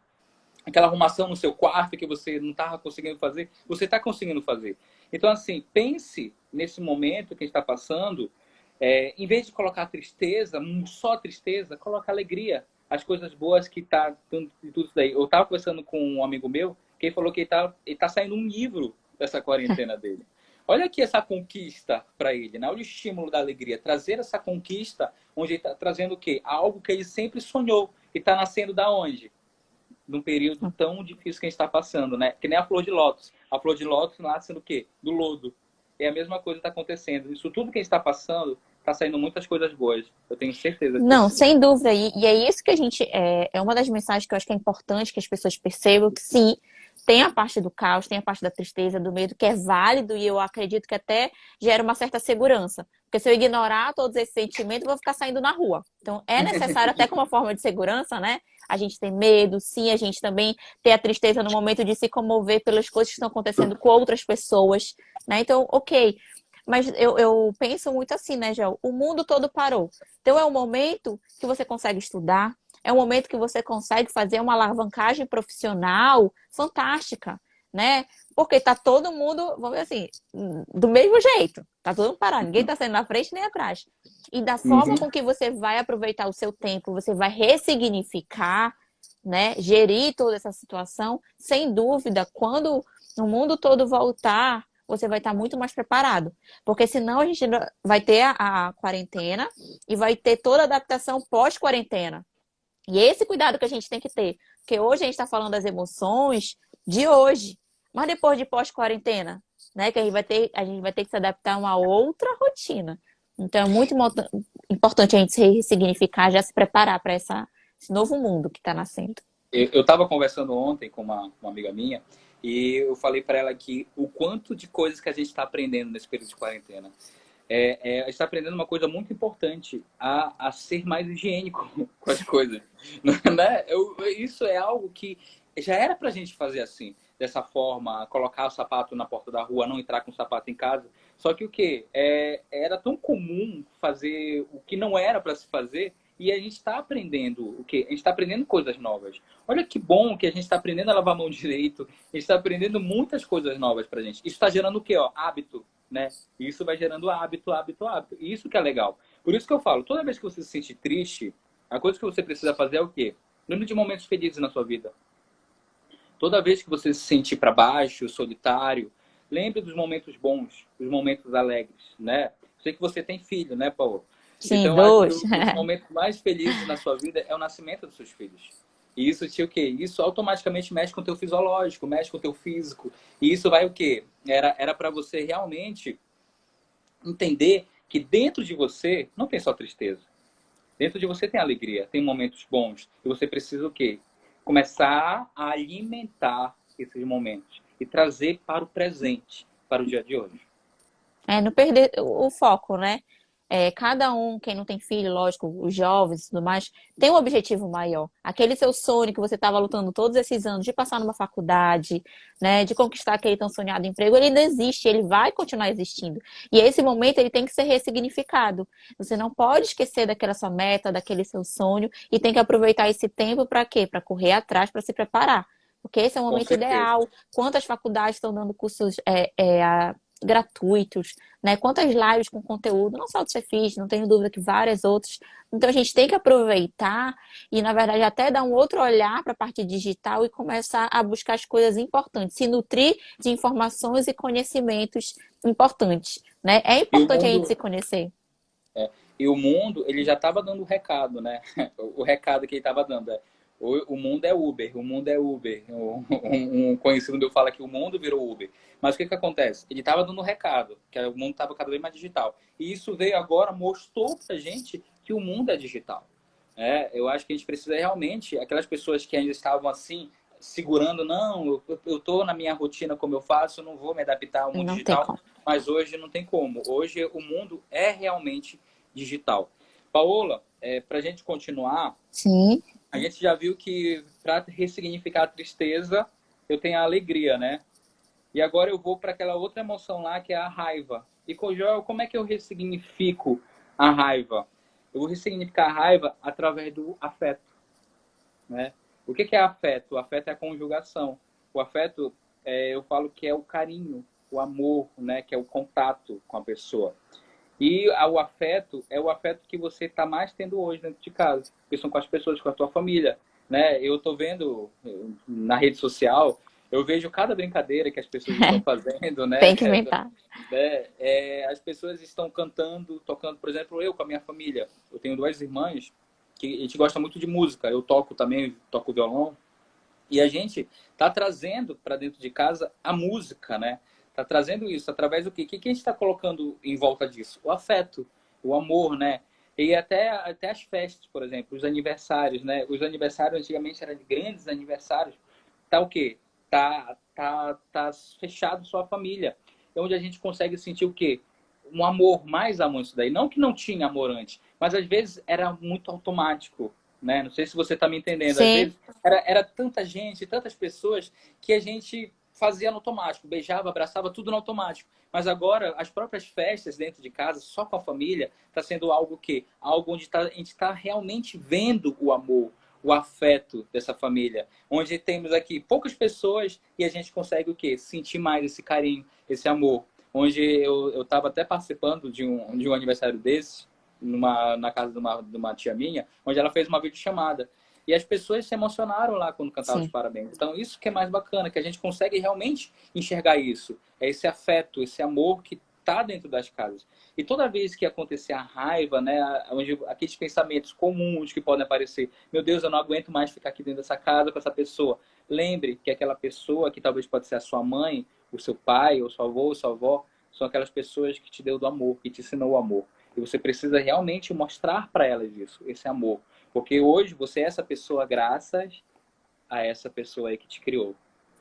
Aquela arrumação no seu quarto que você não estava conseguindo fazer? Você está conseguindo fazer. Então, assim, pense nesse momento que está passando, em vez de colocar tristeza, só tristeza, coloca alegria, as coisas boas que tá tudo isso daí. Eu estava conversando com um amigo meu que ele falou que ele tá saindo um livro dessa quarentena dele. Olha aqui essa conquista para ele, né? Olha o estímulo da alegria, trazer essa conquista onde ele está trazendo o quê? Algo que ele sempre sonhou e está nascendo da onde? Num período tão difícil que a gente está passando, né? Que nem a flor de lótus. A flor de lótus nasce do quê? Do lodo. É a mesma coisa que está acontecendo. Isso tudo que a gente está passando, está saindo muitas coisas boas. Eu tenho certeza Não, disso. sem dúvida. E é isso que a gente. É uma das mensagens que eu acho que é importante que as pessoas percebam que sim, tem a parte do caos, tem a parte da tristeza, do medo, que é válido e eu acredito que até gera uma certa segurança. Porque se eu ignorar todos esses sentimentos, eu vou ficar saindo na rua. Então é necessário, até como uma forma de segurança, né? A gente tem medo, sim, a gente também tem a tristeza no momento de se comover pelas coisas que estão acontecendo com outras pessoas, né? Então, ok. Mas eu penso muito assim, né, Gel? O mundo todo parou. Então é um momento que você consegue estudar, é um momento que você consegue fazer uma alavancagem profissional fantástica, né? Porque tá todo mundo, vamos dizer assim, do mesmo jeito. Tá todo mundo parado, ninguém tá saindo na frente nem atrás. E da forma Uhum. com que você vai aproveitar o seu tempo, você vai ressignificar, né? Gerir toda essa situação, sem dúvida, quando o mundo todo voltar, você vai estar muito mais preparado. Porque senão a gente vai ter a quarentena e vai ter toda a adaptação pós-quarentena. E esse cuidado que a gente tem que ter. Porque hoje a gente está falando das emoções de hoje, mas depois de pós-quarentena, né? Que a gente vai ter que se adaptar a uma outra rotina. Então é muito importante a gente se ressignificar, já se preparar para esse novo mundo que está nascendo. Eu estava conversando ontem com uma amiga minha e eu falei para ela que o quanto de coisas que a gente está aprendendo nesse período de quarentena. A gente está aprendendo uma coisa muito importante, a ser mais higiênico com as coisas. Né? Isso é algo que já era para a gente fazer assim, dessa forma, colocar o sapato na porta da rua, não entrar com o sapato em casa. Só que o quê? Era tão comum fazer o que não era para se fazer e a gente está aprendendo o quê? A gente está aprendendo coisas novas. Olha que bom que a gente está aprendendo a lavar a mão direito, a gente está aprendendo muitas coisas novas para a gente. Isso está gerando o quê? Ó, hábito, né? E isso vai gerando hábito, hábito, hábito. E isso que é legal. Por isso que eu falo, toda vez que você se sente triste, a coisa que você precisa fazer é o quê? Lembre de momentos felizes na sua vida. Toda vez que você se sentir para baixo, solitário, lembre dos momentos bons, dos momentos alegres, né? Sei que você tem filho, né, Paulo? Sim, Então, eu acho que dois. os momentos mais felizes na sua vida é o nascimento dos seus filhos. E isso te o quê? Isso automaticamente mexe com o teu fisiológico, mexe com o teu físico. E isso vai o quê? Era para você realmente entender que dentro de você não tem só tristeza. Dentro de você tem alegria, tem momentos bons. E você precisa o quê? Começar a alimentar esses momentos e trazer para o presente, para o dia de hoje. Não perder o foco, né? Cada um, quem não tem filho, lógico, os jovens e tudo mais, tem um objetivo maior. Aquele seu sonho que você estava lutando todos esses anos de passar numa faculdade, né, de conquistar aquele tão sonhado emprego, ele ainda existe, ele vai continuar existindo. E esse momento ele tem que ser ressignificado. Você não pode esquecer daquela sua meta, daquele seu sonho, e tem que aproveitar esse tempo para quê? Para correr atrás, para se preparar. Porque esse é o Com momento certeza. ideal. Quantas faculdades estão dando cursos gratuitos, né? Quantas lives com conteúdo, não só do Cefis, não tenho dúvida que várias outras. Então a gente tem que aproveitar e, na verdade, até dar um outro olhar para a parte digital e começar a buscar as coisas importantes, se nutrir de informações e conhecimentos importantes, né? É E o importante a gente se mundo, conhecer. e o mundo, ele já estava dando o recado, né? O recado que ele estava dando é: o mundo é Uber, o mundo é Uber. Um conhecido meu fala que o mundo virou Uber. Mas o que acontece? Ele estava dando um recado, que o mundo estava cada vez mais digital. E isso veio agora, mostrou pra gente que o mundo é digital. Eu acho que a gente precisa realmente, aquelas pessoas que ainda estavam assim, segurando, não, eu tô na minha rotina como eu faço, eu não vou me adaptar ao mundo Não tem digital, como. mas hoje não tem como. Hoje o mundo é realmente digital. Paola, para a gente continuar, Sim. a gente já viu que para ressignificar a tristeza, eu tenho a alegria, né? E agora eu vou para aquela outra emoção lá, que é a raiva. E, Joel, como é que eu ressignifico a raiva? Eu vou ressignificar a raiva através do afeto, né? O que é afeto? O afeto é a conjugação. O afeto, eu falo que é o carinho, o amor, né? Que é o contato com a pessoa. E o afeto é o afeto que você está mais tendo hoje dentro de casa, que são com as pessoas, com a tua família, né? Eu estou vendo na rede social, eu vejo cada brincadeira que as pessoas estão fazendo, né? Tem que inventar. As pessoas estão cantando, tocando, por exemplo, eu com a minha família. Eu tenho duas irmãs que a gente gosta muito de música. Eu toco também, toco violão. E a gente está trazendo para dentro de casa a música, né? Está trazendo isso através do quê? O que a gente está colocando em volta disso? O afeto, o amor, né? E até as festas, por exemplo, os aniversários, né? Os aniversários antigamente eram grandes aniversários. Tá o quê? Tá fechado só a família. É onde a gente consegue sentir o quê? Um amor, mais amor isso daí. Não que não tinha amor antes, mas às vezes era muito automático, né? Não sei se você está me entendendo. Às Sim. vezes era tanta gente, tantas pessoas, que a gente fazia no automático, beijava, abraçava, tudo no automático. Mas agora, as próprias festas dentro de casa, só com a família, está sendo algo que? Algo onde a gente está realmente vendo o amor, o afeto dessa família, onde temos aqui poucas pessoas e a gente consegue o quê? Sentir mais esse carinho, esse amor. Onde eu estava até participando de um aniversário desse, na casa de uma tia minha, onde ela fez uma videochamada. E as pessoas se emocionaram lá quando cantavam os Sim. parabéns. Então, isso que é mais bacana, que a gente consegue realmente enxergar isso. É esse afeto, esse amor que está dentro das casas. E toda vez que acontecer a raiva, né, onde aqueles pensamentos comuns que podem aparecer, meu Deus, eu não aguento mais ficar aqui dentro dessa casa com essa pessoa. Lembre que aquela pessoa, que talvez pode ser a sua mãe, o seu pai, ou seu avô, ou sua avó, são aquelas pessoas que te deu do amor, que te ensinou o amor. E você precisa realmente mostrar para elas isso, esse amor. Porque hoje você é essa pessoa graças a essa pessoa aí que te criou.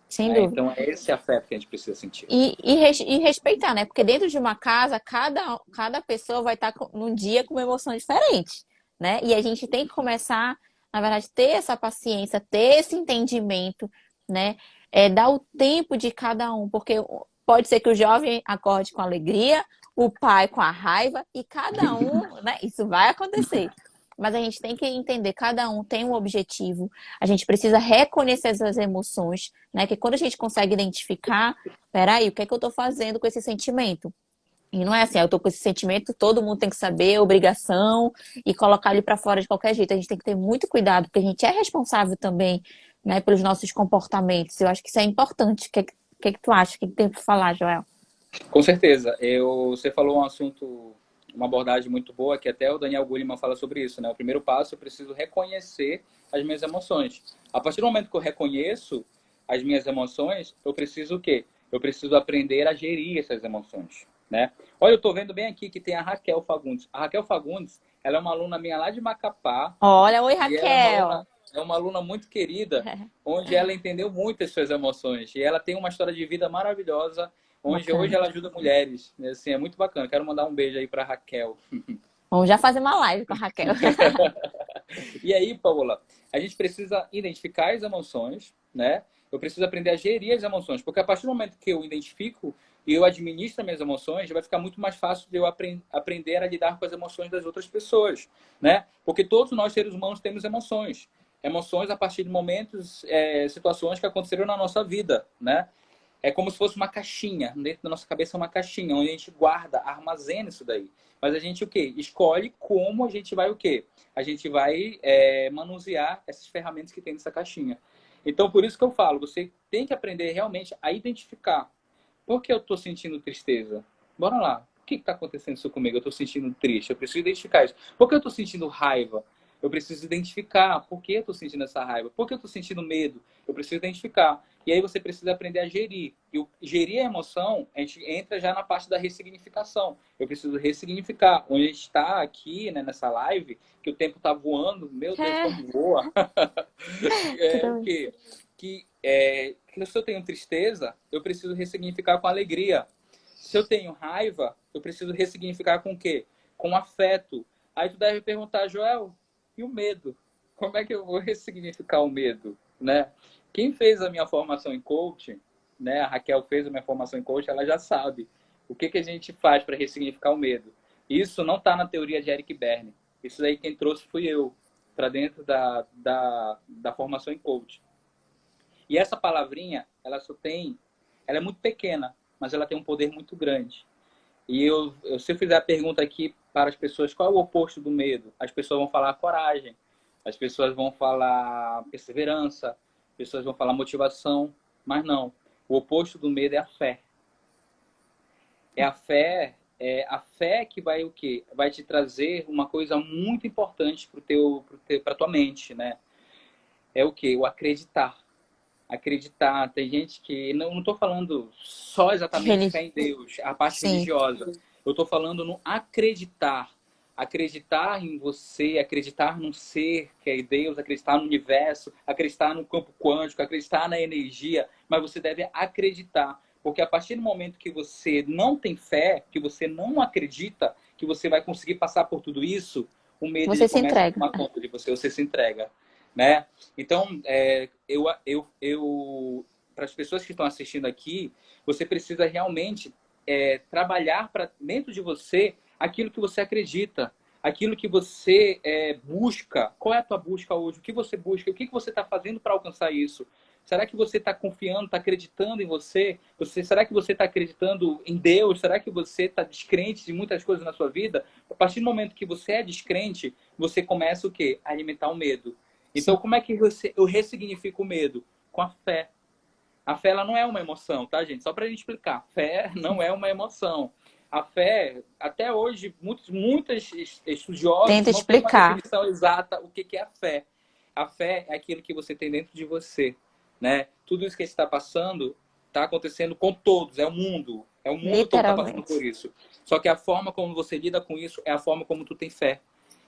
Sem Né? dúvida. Então é esse afeto que a gente precisa sentir. E respeitar, né? Porque dentro de uma casa, cada pessoa vai estar num dia com uma emoção diferente, né? E a gente tem que começar, na verdade, ter essa paciência, ter esse entendimento, né? Dar o tempo de cada um, porque pode ser que o jovem acorde com alegria, o pai com a raiva, e cada um, né? Isso vai acontecer. Mas a gente tem que entender, cada um tem um objetivo, a gente precisa reconhecer essas emoções, né? Que quando a gente consegue identificar, peraí, o que é que eu tô fazendo com esse sentimento? E não é assim, eu tô com esse sentimento, todo mundo tem que saber, é obrigação, e colocar ele para fora de qualquer jeito. A gente tem que ter muito cuidado, porque a gente é responsável também, né, pelos nossos comportamentos. Eu acho que isso é importante. O que é que tu acha? O que tem para falar, Joel? Com certeza. Você falou um assunto, uma abordagem muito boa, que até o Daniel Goleman fala sobre isso, né? O primeiro passo, eu preciso reconhecer as minhas emoções. A partir do momento que eu reconheço as minhas emoções, eu preciso o quê? Eu preciso aprender a gerir essas emoções, né? Olha, eu estou vendo bem aqui que tem a Raquel Fagundes. A Raquel Fagundes, ela é uma aluna minha lá de Macapá, Olha, oi, e ela Raquel. é uma aluna muito querida, onde ela entendeu muito as suas emoções. E ela tem uma história de vida maravilhosa, onde hoje Bacana. ela ajuda mulheres. Assim, é muito bacana. Quero mandar um beijo aí para Raquel. Vamos já fazer uma live com a Raquel. E aí, Paola, a gente precisa identificar as emoções, né? Eu preciso aprender a gerir as emoções, porque a partir do momento que eu identifico e eu administro as minhas emoções, vai ficar muito mais fácil de eu aprender a lidar com as emoções das outras pessoas, né? Porque todos nós, seres humanos, temos emoções. Emoções a partir de momentos, situações que aconteceram na nossa vida, né? É como se fosse uma caixinha. Dentro da nossa cabeça é uma caixinha, onde a gente guarda, armazena isso daí. Mas a gente o quê? Escolhe como a gente vai o quê? A gente vai manusear essas ferramentas que tem nessa caixinha. Então, por isso que eu falo, você tem que aprender realmente a identificar. Por que eu estou sentindo tristeza? Bora lá. O que está acontecendo isso comigo? Eu estou sentindo triste. Eu preciso identificar isso. Por que eu estou sentindo raiva? Eu preciso identificar por que eu estou sentindo essa raiva. Por que eu estou sentindo medo? Eu preciso identificar. E aí você precisa aprender a gerir. E o gerir a emoção, a gente entra já na parte da ressignificação. Eu preciso ressignificar. Onde a gente está aqui, né, nessa live, que o tempo está voando. Meu Deus, É, como voa. É o tudo quê? Que se eu tenho tristeza, eu preciso ressignificar com alegria. Se eu tenho raiva, eu preciso ressignificar com o quê? Com afeto. Aí tu deve perguntar, Joel, e o medo? Como é que eu vou ressignificar o medo, né? Quem fez a minha formação em coaching, né? A Raquel fez a minha formação em coaching, ela já sabe o que a gente faz para ressignificar o medo. Isso não está na teoria de Eric Berne. Isso aí quem trouxe fui eu para dentro da formação em coaching. E essa palavrinha, ela é muito pequena, mas ela tem um poder muito grande. E se eu fizer a pergunta aqui para as pessoas, qual é o oposto do medo? As pessoas vão falar coragem, as pessoas vão falar perseverança, as pessoas vão falar motivação, mas não. O oposto do medo é a fé. É a fé que vai o quê? Vai te trazer uma coisa muito importante para a tua mente, né? É o quê? O acreditar. Acreditar. Tem gente que... Não estou falando só exatamente fé feliz. em Deus, a parte Sim. religiosa. Eu estou falando no acreditar. Acreditar em você, acreditar num ser que é Deus, acreditar no universo, acreditar no campo quântico, acreditar na energia, mas você deve acreditar. Porque a partir do momento que você não tem fé, que você não acredita que você vai conseguir passar por tudo isso, o medo ele Você se começa a entrega. tomar conta de você, você se entrega, né? Então, para as pessoas que estão assistindo aqui, você precisa realmente trabalhar para dentro de você aquilo que você acredita, aquilo que você busca, qual é a tua busca hoje? O que você busca? O que você está fazendo para alcançar isso? Será que você está confiando, está acreditando em você? Será que você está acreditando em Deus? Será que você está descrente de muitas coisas na sua vida? A partir do momento que você é descrente, você começa o quê? A alimentar o medo. Então, Sim. como é que eu ressignifico o medo? Com a fé. A fé, ela não é uma emoção, tá, gente? Só para a gente explicar. Fé não é uma emoção. A fé, até hoje, muitos estudiosos Tenta não têm uma explicar. definição exata o que é a fé. A fé é aquilo que você tem dentro de você, né? Tudo isso que está passando está acontecendo com todos, é o mundo. É o mundo todo está passando Literalmente. por isso. Só que a forma como você lida com isso é a forma como tu tem fé.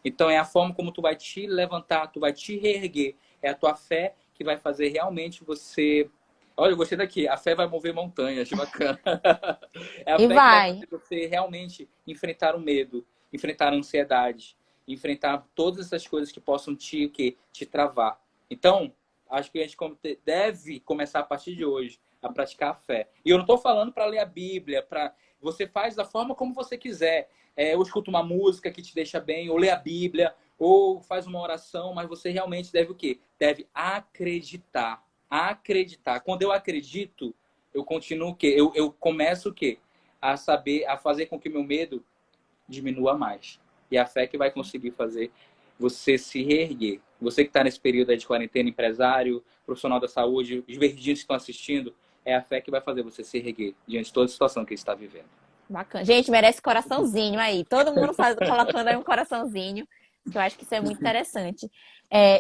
Então é a forma como tu vai te levantar, tu vai te reerguer. É a tua fé que vai fazer realmente você. Olha, eu gostei daqui. A fé vai mover montanhas, bacana. É a E fé que vai vai. fazer você realmente enfrentar o medo, enfrentar a ansiedade, enfrentar todas essas coisas que possam te travar. Então, acho que a gente deve começar a partir de hoje a praticar a fé. E eu não estou falando para ler a Bíblia, para você faz da forma como você quiser. Ou escuta uma música que te deixa bem, ou lê a Bíblia, ou faz uma oração, mas você realmente deve o quê? Deve acreditar. Acreditar. Quando eu acredito, eu continuo o quê? Eu começo o quê? A saber, a fazer com que meu medo diminua mais. E a fé que vai conseguir fazer você se reerguer. Você que está nesse período aí de quarentena, empresário, profissional da saúde, os verdinhos que estão assistindo, é a fé que vai fazer você se reerguer diante de toda a situação que está vivendo. Bacana. Gente, merece coraçãozinho aí. Todo mundo colocando aí um coraçãozinho, que eu acho que isso é muito interessante.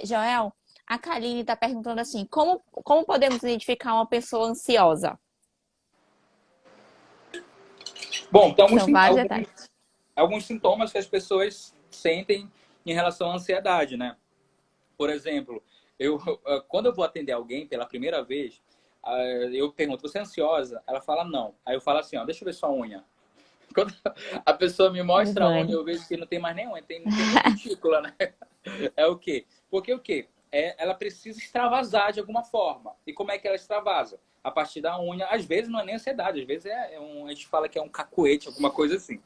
Joel, a Kaline está perguntando assim: como podemos identificar uma pessoa ansiosa? Bom, tem São vários detalhes. alguns sintomas que as pessoas sentem em relação à ansiedade, né? Por exemplo, quando eu vou atender alguém pela primeira vez, eu pergunto, você é ansiosa? Ela fala, não. Aí eu falo assim, ó, deixa eu ver sua unha. Quando a pessoa me mostra a unha, Ivane. eu vejo que não tem mais nem unha, não tem nem cutícula, né? É o quê? Porque o quê? Ela precisa extravasar de alguma forma. E como é que ela extravasa? A partir da unha. Às vezes não é nem ansiedade, às vezes a gente fala que é um cacuete, alguma coisa assim.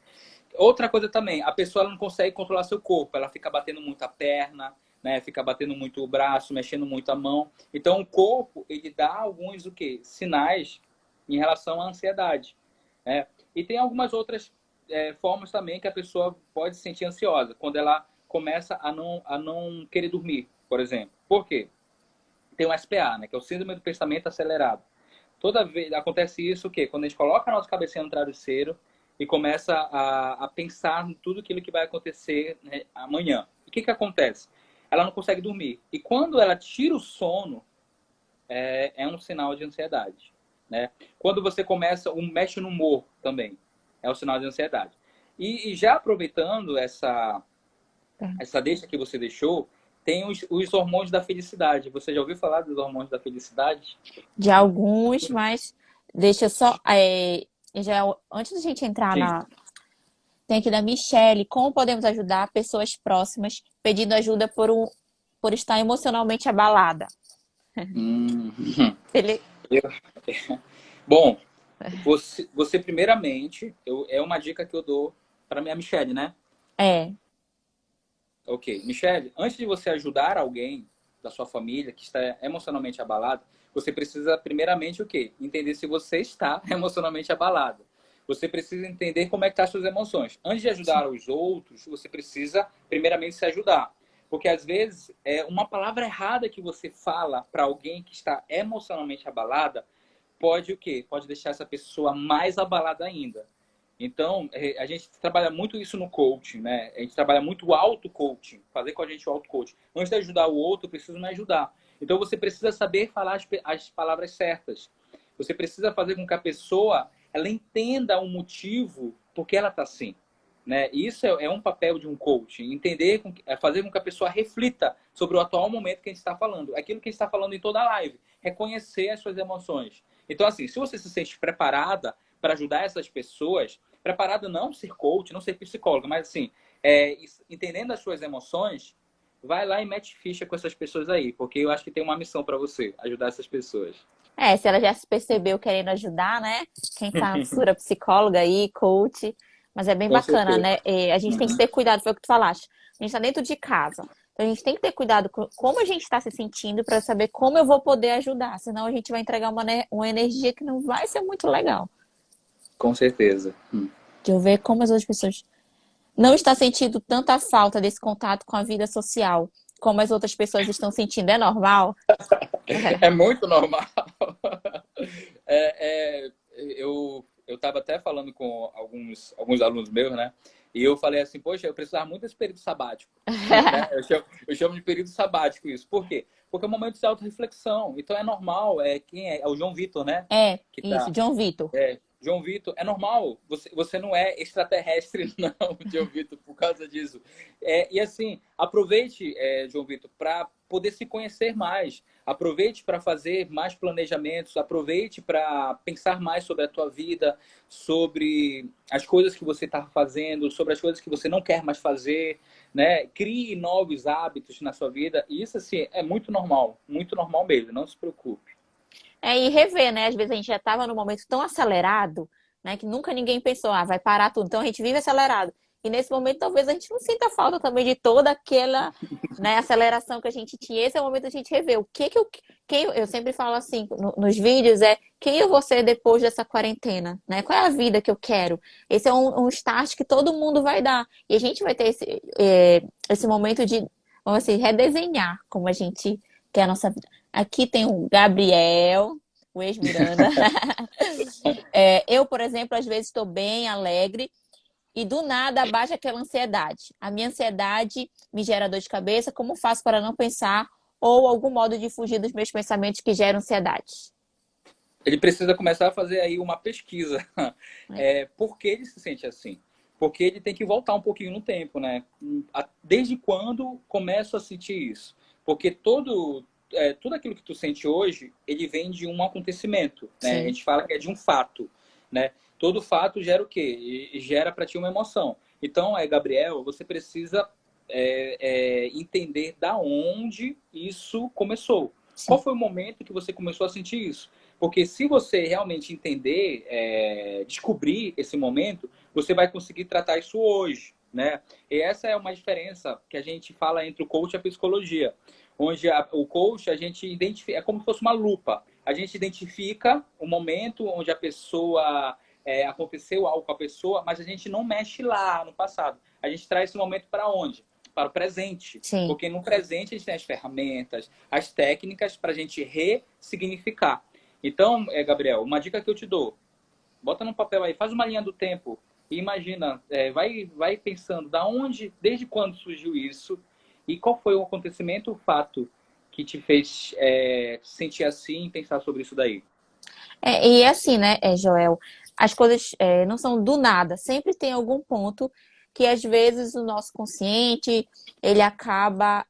Outra coisa também, a pessoa não consegue controlar seu corpo, ela fica batendo muito a perna, né? Fica batendo muito o braço, mexendo muito a mão. Então o corpo, ele dá alguns o quê? Sinais em relação à ansiedade, né? E tem algumas outras formas também que a pessoa pode se sentir ansiosa, quando ela começa a não querer dormir, por exemplo. Por quê? Tem o SPA, né? Que é o Síndrome do Pensamento Acelerado. Toda vez acontece isso o quê? Quando a gente coloca a nossa cabecinha no travesseiro e começa a pensar em tudo aquilo que vai acontecer, né, amanhã. O que acontece? Ela não consegue dormir. E quando ela tira o sono, é um sinal de ansiedade, né? Quando você começa, mexe no humor também, é um sinal de ansiedade. E já aproveitando essa deixa que você deixou, tem os hormônios da felicidade. Você já ouviu falar dos hormônios da felicidade? De alguns, mas deixa eu só. Antes da gente entrar Sim. na. Tem aqui da Michelle: como podemos ajudar pessoas próximas pedindo ajuda por estar emocionalmente abalada? Hum. Ele... Bom, você primeiramente, é uma dica que eu dou para minha Michelle, né? É, Ok. Michelle, antes de você ajudar alguém da sua família que está emocionalmente abalado, você precisa primeiramente o quê? Entender se você está emocionalmente abalado. Você precisa entender como é que estão as suas emoções. Antes de ajudar os outros, você precisa primeiramente se ajudar. Porque às vezes uma palavra errada que você fala para alguém que está emocionalmente abalada pode o quê? Pode deixar essa pessoa mais abalada ainda. Então, a gente trabalha muito isso no coaching, né? A gente trabalha muito o auto-coaching, fazer com a gente o auto-coaching. Antes de ajudar o outro, eu preciso me ajudar. Então, você precisa saber falar as palavras certas. Você precisa fazer com que a pessoa ela entenda o motivo por que ela está assim. Né? Isso é um papel de um coaching, entender, fazer com que a pessoa reflita sobre o atual momento que a gente está falando. Aquilo que a gente está falando em toda a live. Reconhecer as suas emoções. Então, assim, se você se sente preparada para ajudar essas pessoas, preparado não ser coach, não ser psicólogo, mas assim, entendendo as suas emoções, vai lá e mete ficha com essas pessoas aí, porque eu acho que tem uma missão para você, ajudar essas pessoas. se ela já se percebeu querendo ajudar, né? Quem sabe, futura psicóloga aí, coach, Mas é bem Com bacana, certeza. né? A gente tem que Uhum. ter cuidado, foi o que tu falaste. A gente está dentro de casa. Então a gente tem que ter cuidado com como a gente está se sentindo para saber como eu vou poder ajudar. Senão a gente vai entregar uma energia que não vai ser muito legal. Com certeza. De eu ver como as outras pessoas não estão sentindo tanta falta desse contato com a vida social como as outras pessoas estão sentindo. É normal? É muito normal. Eu estava até falando com alguns alunos meus, né? E eu falei assim, poxa, eu precisava muito desse período sabático, né? Eu chamo de período sabático isso. Por quê? Porque é um momento de autorreflexão. Então é normal, quem é? É o João Vitor, né? É, Que isso, tá. John Vitor. João Vitor, é normal. Você não é extraterrestre, não, João Vitor, por causa disso. E assim, aproveite, João Vitor, para poder se conhecer mais. Aproveite para fazer mais planejamentos. Aproveite para pensar mais sobre a tua vida, sobre as coisas que você está fazendo, sobre as coisas que você não quer mais fazer, né? Crie novos hábitos na sua vida. E isso, assim, é muito normal mesmo. Não se preocupe. E rever, né? Às vezes a gente já estava num momento tão acelerado, né? Que nunca ninguém pensou, vai parar tudo. Então a gente vive acelerado. E nesse momento talvez a gente não sinta falta também de toda aquela, né, aceleração que a gente tinha. Esse é o momento da gente rever. O que que eu, quem eu sempre falo assim nos vídeos quem eu vou ser depois dessa quarentena, né? Qual é a vida que eu quero? Esse é um start que todo mundo vai dar. E a gente vai ter esse momento de, vamos assim, redesenhar como a gente quer a nossa vida. Aqui tem o Gabriel, o ex-Miranda. Eu, por exemplo, às vezes estou bem alegre e do nada baixa aquela ansiedade. A minha ansiedade me gera dor de cabeça. Como faço para não pensar ou algum modo de fugir dos meus pensamentos que geram ansiedade? Ele precisa começar a fazer aí uma pesquisa. Por que ele se sente assim? Porque ele tem que voltar um pouquinho no tempo, né? Desde quando começo a sentir isso? Porque tudo aquilo que tu sente hoje, ele vem de um acontecimento, né? A Sim, gente fala que é de um fato, né? Todo fato gera o quê? E gera para ti uma emoção. Então, Gabriel, você precisa entender da onde isso começou. Qual sim, foi o momento que você começou a sentir isso? Porque se você realmente entender, descobrir esse momento, você vai conseguir tratar isso hoje, né? E essa é uma diferença que a gente fala entre o coach e a psicologia. Onde o coach, a gente identifica, é como se fosse uma lupa. A gente identifica o momento onde a pessoa, aconteceu algo com a pessoa, mas a gente não mexe lá no passado. A gente traz esse momento para onde? Para o presente. sim. Porque no presente a gente tem as ferramentas, as técnicas para a gente ressignificar. Então, Gabriel, uma dica que eu te dou: bota no papel aí, faz uma linha do tempo e imagina, vai pensando da onde, desde quando surgiu isso e qual foi o acontecimento, o fato que te fez sentir assim e pensar sobre isso daí. E assim, né, Joel, as coisas não são do nada. Sempre tem algum ponto que às vezes o nosso consciente ele acaba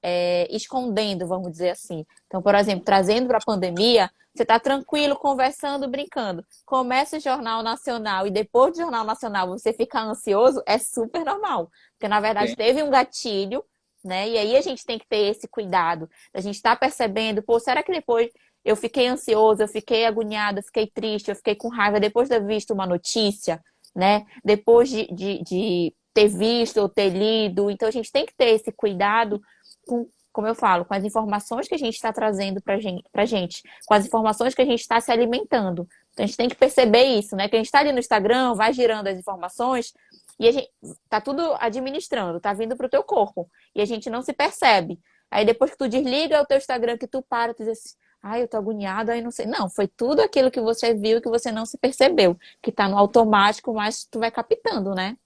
escondendo, vamos dizer assim. Então, por exemplo, trazendo para a pandemia, você está tranquilo, conversando, brincando. Começa o Jornal Nacional e depois do Jornal Nacional você fica ansioso, é super normal. Porque, na verdade, Sim. teve um gatilho, né? E aí a gente tem que ter esse cuidado. A gente está percebendo, pô, será que depois eu fiquei ansioso, eu fiquei agoniada, eu fiquei triste, eu fiquei com raiva depois de ter visto uma notícia, né? Depois de ter visto ou ter lido. Então a gente tem que ter esse cuidado com, como eu falo, com as informações que a gente está trazendo pra gente, com as informações que a gente está se alimentando. Então a gente tem que perceber isso, né? Que a gente está ali no Instagram, vai girando as informações e a gente tá tudo administrando, tá vindo pro teu corpo. E a gente não se percebe. Aí depois que tu desliga o teu Instagram, que tu para, tu diz assim, eu tô agoniado, aí não sei. Não, foi tudo aquilo que você viu que você não se percebeu, que tá no automático, mas tu vai captando, né?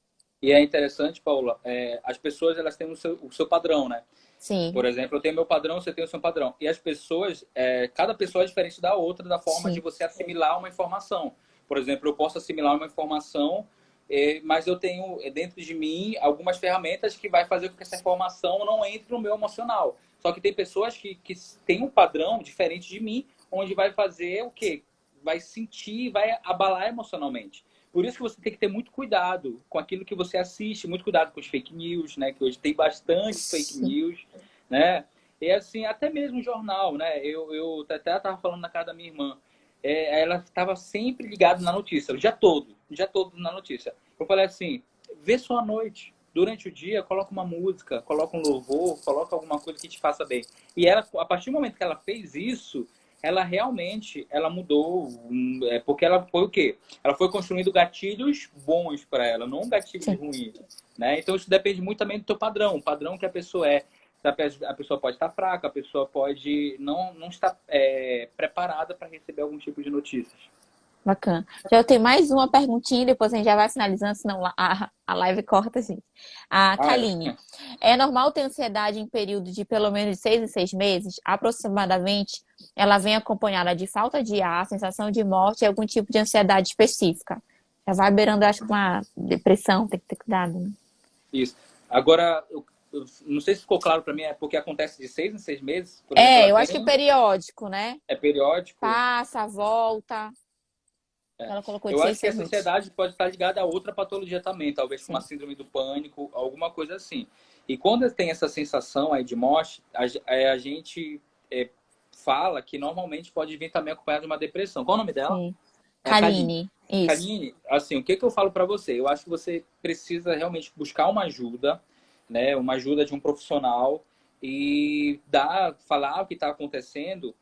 E é interessante, Paula, as pessoas elas têm o seu padrão, né? Sim, Por exemplo, eu tenho meu padrão, você tem o seu padrão. E as pessoas, cada pessoa é diferente da outra, da forma de sim, você assimilar uma informação. Por exemplo, eu posso assimilar uma informação, mas eu tenho dentro de mim algumas ferramentas que vai fazer com que essa informação não entre no meu emocional. Só que tem pessoas que têm um padrão diferente de mim, onde vai fazer o quê? Vai sentir, vai abalar emocionalmente. Por isso que você tem que ter muito cuidado com aquilo que você assiste, muito cuidado com os fake news, né? Que hoje tem bastante fake sim. news, né? E assim, até mesmo jornal, né? Eu até estava falando na casa da minha irmã. Ela estava sempre ligada na notícia, o dia todo na notícia. Eu falei assim, vê só à noite. Durante o dia, coloca uma música, coloca um louvor, coloca alguma coisa que te faça bem. E ela, a partir do momento que ela fez isso, ela realmente, ela mudou, porque ela foi o quê? Ela foi construindo gatilhos bons para ela, não gatilhos Sim. ruins, né? Então isso depende muito também do teu padrão, o padrão que a pessoa é. A pessoa pode estar fraca, a pessoa pode não estar preparada para receber algum tipo de notícias. Bacana. Já eu tenho mais uma perguntinha, e depois a gente já vai finalizando, senão a live corta, gente. A Ah, Kaline, é normal ter ansiedade em período de pelo menos de 6 em 6 meses? Aproximadamente, ela vem acompanhada de falta de ar, sensação de morte e algum tipo de ansiedade específica. Já vai beirando, acho que uma depressão, tem que ter cuidado, né? isso. Agora, eu não sei se ficou claro para mim, é porque acontece de 6 em 6 meses? Por exemplo, É, ela eu acho que tem, periódico, né? é periódico? Passa, volta. É. Ela colocou de Eu seis acho em que seis essa meses. ansiedade pode estar ligada a outra patologia também, talvez com uma Sim. síndrome do pânico, alguma coisa assim. E quando tem essa sensação aí de morte, a gente fala que normalmente pode vir também acompanhada de uma depressão. Qual o nome dela? Sim. É a Kaline. Kaline, isso. Kaline, assim, o que eu falo para você? Eu acho que você precisa realmente buscar uma ajuda, né? Uma ajuda de um profissional e falar o que está acontecendo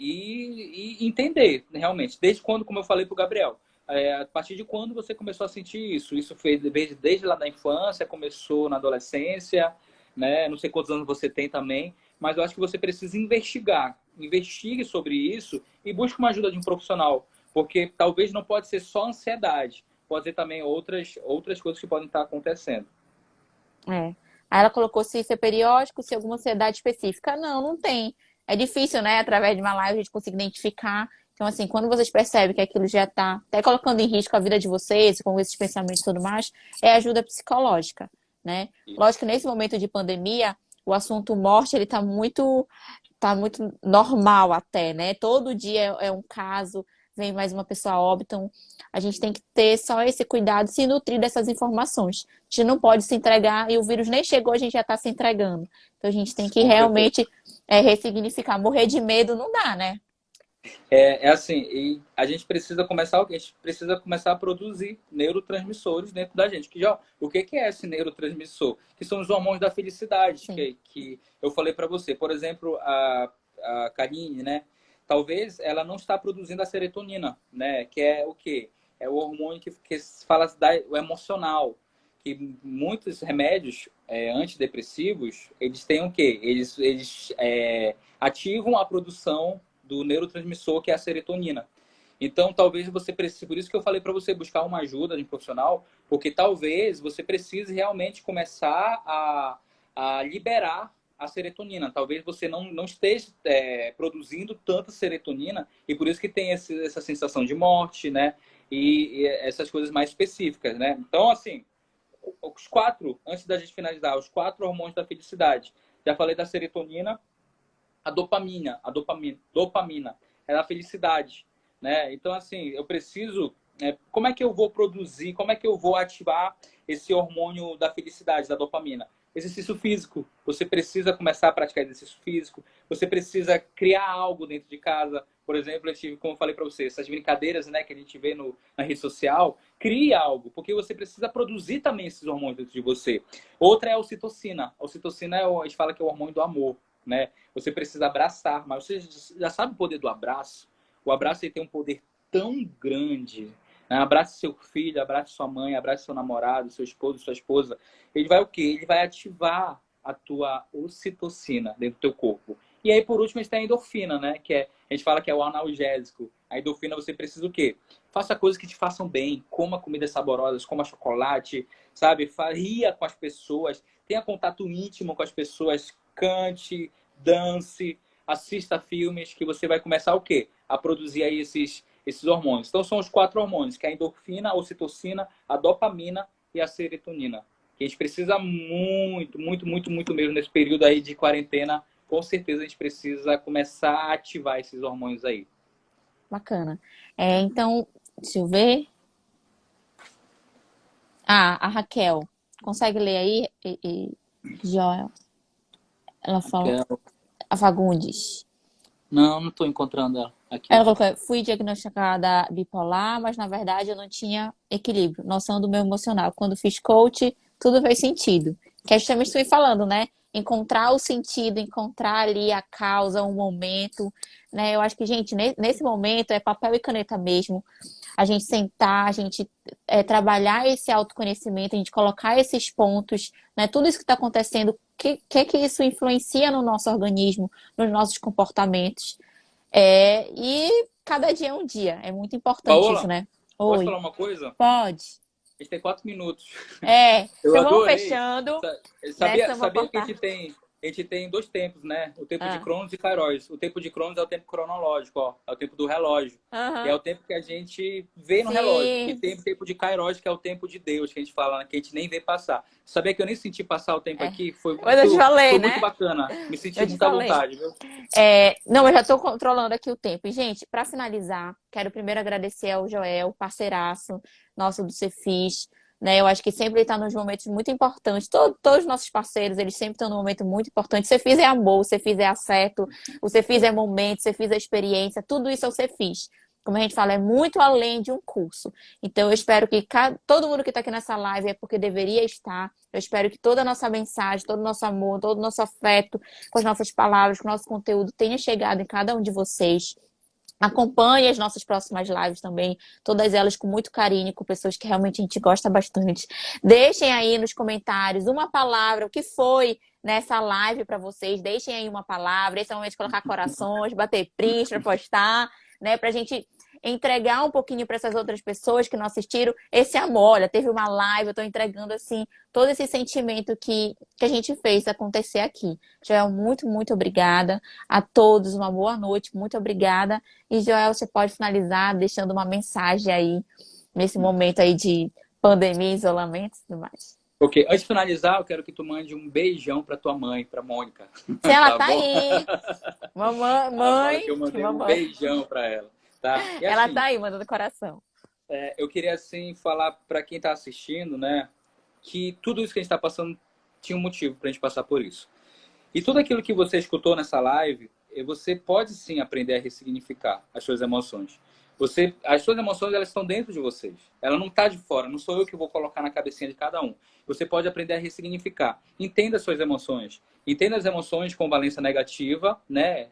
e entender realmente. Desde quando, como eu falei para o Gabriel, a partir de quando você começou a sentir isso? Isso foi desde lá da infância, começou na adolescência, né? Não sei quantos anos você tem também, mas eu acho que você precisa investigar. Investigue sobre isso e busque uma ajuda de um profissional, porque talvez não pode ser só ansiedade, pode ser também outras coisas que podem estar acontecendo. É. Aí ela colocou se isso é periódico, se alguma ansiedade específica. Não, não tem. É difícil, né? Através de uma live a gente conseguir identificar. Então, assim, quando vocês percebem que aquilo já está até colocando em risco a vida de vocês, com esses pensamentos e tudo mais, é ajuda psicológica, né? Lógico que nesse momento de pandemia, o assunto morte, ele tá muito normal até, né? Todo dia é um caso, vem mais uma pessoa a óbito, então a gente tem que ter só esse cuidado, se nutrir dessas informações. A gente não pode se entregar e o vírus nem chegou, a gente já está se entregando. Então a gente tem que Com certeza. realmente ressignificar. Morrer de medo não dá, né? É assim, e a gente precisa começar, a produzir neurotransmissores dentro da gente. O que é esse neurotransmissor? Que são os hormônios da felicidade, Sim, que eu falei para você. Por exemplo, a Karine, né? Talvez ela não está produzindo a serotonina, né? Que é o quê? É o hormônio que fala o emocional. Que muitos remédios antidepressivos, eles têm o quê? Eles ativam a produção do neurotransmissor, que é a serotonina. Então, talvez você precise, por isso que eu falei para você buscar uma ajuda de um profissional, porque talvez você precise realmente começar a liberar a serotonina. Talvez você não esteja produzindo tanta serotonina e por isso que tem essa sensação de morte, né? E essas coisas mais específicas, né? Então, assim, os quatro, antes da gente finalizar, os quatro hormônios da felicidade. Já falei da serotonina, a dopamina é a felicidade, né? Então, assim, eu preciso, como é que eu vou produzir, como é que eu vou ativar esse hormônio da felicidade, da dopamina? Exercício físico. Você precisa começar a praticar exercício físico. Você precisa criar algo dentro de casa. Por exemplo, eu tive, como eu falei para você, essas brincadeiras, né, que a gente vê na rede social. Crie algo, porque você precisa produzir também esses hormônios dentro de você. Outra é a ocitocina. A ocitocina a gente fala que é o hormônio do amor, né? Você precisa abraçar, mas você já sabe o poder do abraço? O abraço ele tem um poder tão grande, né? Abrace seu filho, abrace sua mãe, abrace seu namorado, seu esposo, sua esposa. Ele vai o quê? Ele vai ativar a tua ocitocina dentro do teu corpo. E aí, por último, a gente tem a endorfina, né? A gente fala que é o analgésico. A endorfina você precisa o quê? Faça coisas que te façam bem, coma comidas saborosas, coma chocolate, sabe? Ria com as pessoas, tenha contato íntimo com as pessoas, cante, dance, assista filmes, que você vai começar o quê? A produzir aí esses hormônios. Então são os quatro hormônios, que é a endorfina, a ocitocina, a dopamina e a serotonina. Que a gente precisa muito, muito, muito, muito mesmo nesse período aí de quarentena. Com certeza a gente precisa começar a ativar esses hormônios aí. bacana. Então, deixa eu ver. Ah, a Raquel. Consegue ler aí, Joel? Ela falou. Raquel. A Fagundes. Não estou encontrando ela. Aqui. Ela colocou, fui diagnosticada bipolar, mas na verdade eu não tinha equilíbrio, noção do meu emocional. Quando fiz coach, tudo fez sentido. Que é justamente isso que eu fui falando, né? Encontrar o sentido, encontrar ali a causa, o momento, né? Eu acho que, gente, nesse momento é papel e caneta mesmo. A gente sentar, a gente trabalhar esse autoconhecimento, a gente colocar esses pontos, né? Tudo isso que está acontecendo, que isso influencia no nosso organismo, nos nossos comportamentos. E cada dia é um dia. É muito importante isso, Paola, né? posso Oi, falar uma coisa? pode. A gente tem 4 minutos. Eu Então vamos adorei. fechando Sabia, nessa, eu vou sabia que cortar. a gente tem dois tempos, né? O tempo de Ah, Cronos e Kairos. O tempo de Cronos é o tempo cronológico, ó. É o tempo do relógio. E é aham. o tempo que a gente vê no relógio. E Sim, tem o tempo de Kairos, que é o tempo de Deus, que a gente fala, né? Que a gente nem vê passar. Sabia que eu nem senti passar o tempo é. aqui? Mas eu te Foi falei, muito né? bacana. Me senti Eu te muito à falei. vontade, viu? Não, eu já estou controlando aqui o tempo. E, gente, para finalizar, quero primeiro agradecer ao Joel, parceiraço nosso do Cefis, né? Eu acho que sempre ele está nos momentos muito importantes. Todos os nossos parceiros, eles sempre estão num momento muito importante. O Cefis é amor, o Cefis é afeto, o Cefis é momento, o Cefis é experiência, tudo isso é o Cefis. Como a gente fala, é muito além de um curso. Então, eu espero que todo mundo que está aqui nessa live é porque deveria estar. Eu espero que toda a nossa mensagem, todo o nosso amor, todo o nosso afeto, com as nossas palavras, com o nosso conteúdo tenha chegado em cada um de vocês. Acompanhe as nossas próximas lives também, todas elas com muito carinho, com pessoas que realmente a gente gosta bastante. Deixem aí nos comentários uma palavra, o que foi nessa live para vocês. Deixem aí uma palavra. Esse é o momento de colocar corações, bater print para postar, né? Para a gente entregar um pouquinho para essas outras pessoas que não assistiram esse amor. Olha, teve uma live, eu estou entregando assim todo esse sentimento que a gente fez acontecer aqui. Joel, muito, muito obrigada a todos. Uma boa noite, muito obrigada. E, Joel, você pode finalizar deixando uma mensagem aí, nesse momento aí de pandemia, isolamento e tudo mais. Ok, antes de finalizar, eu quero que tu mande um beijão pra tua mãe, pra Mônica. Se ela Tá tá bom? aí, mamãe, Fala que eu mãe, mandei um mamãe, beijão pra ela, tá? E ela tá assim, aí, mandando coração. eu queria assim falar pra quem tá assistindo, né, que tudo isso que a gente tá passando tinha um motivo pra gente passar por isso. E tudo aquilo que você escutou nessa live, você pode sim aprender a ressignificar as suas emoções. As suas emoções, elas estão dentro de vocês. Ela não está de fora. Não sou eu que vou colocar na cabecinha de cada um. Você pode aprender a ressignificar. Entenda as suas emoções. Entenda as emoções com valência negativa, né?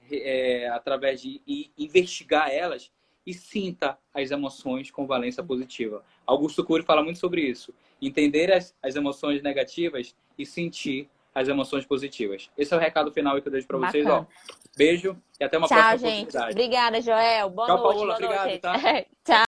Através de investigar elas e sinta as emoções com valência positiva. Augusto Cury fala muito sobre isso. Entender as emoções negativas e sentir as emoções positivas. Esse é o recado final que eu deixo para vocês. Ó, Bacana. beijo e até uma próxima Tchau, gente. oportunidade. Obrigada, Joel. Tchau, Paola. Boa noite, Obrigado, gente. tá? Tchau.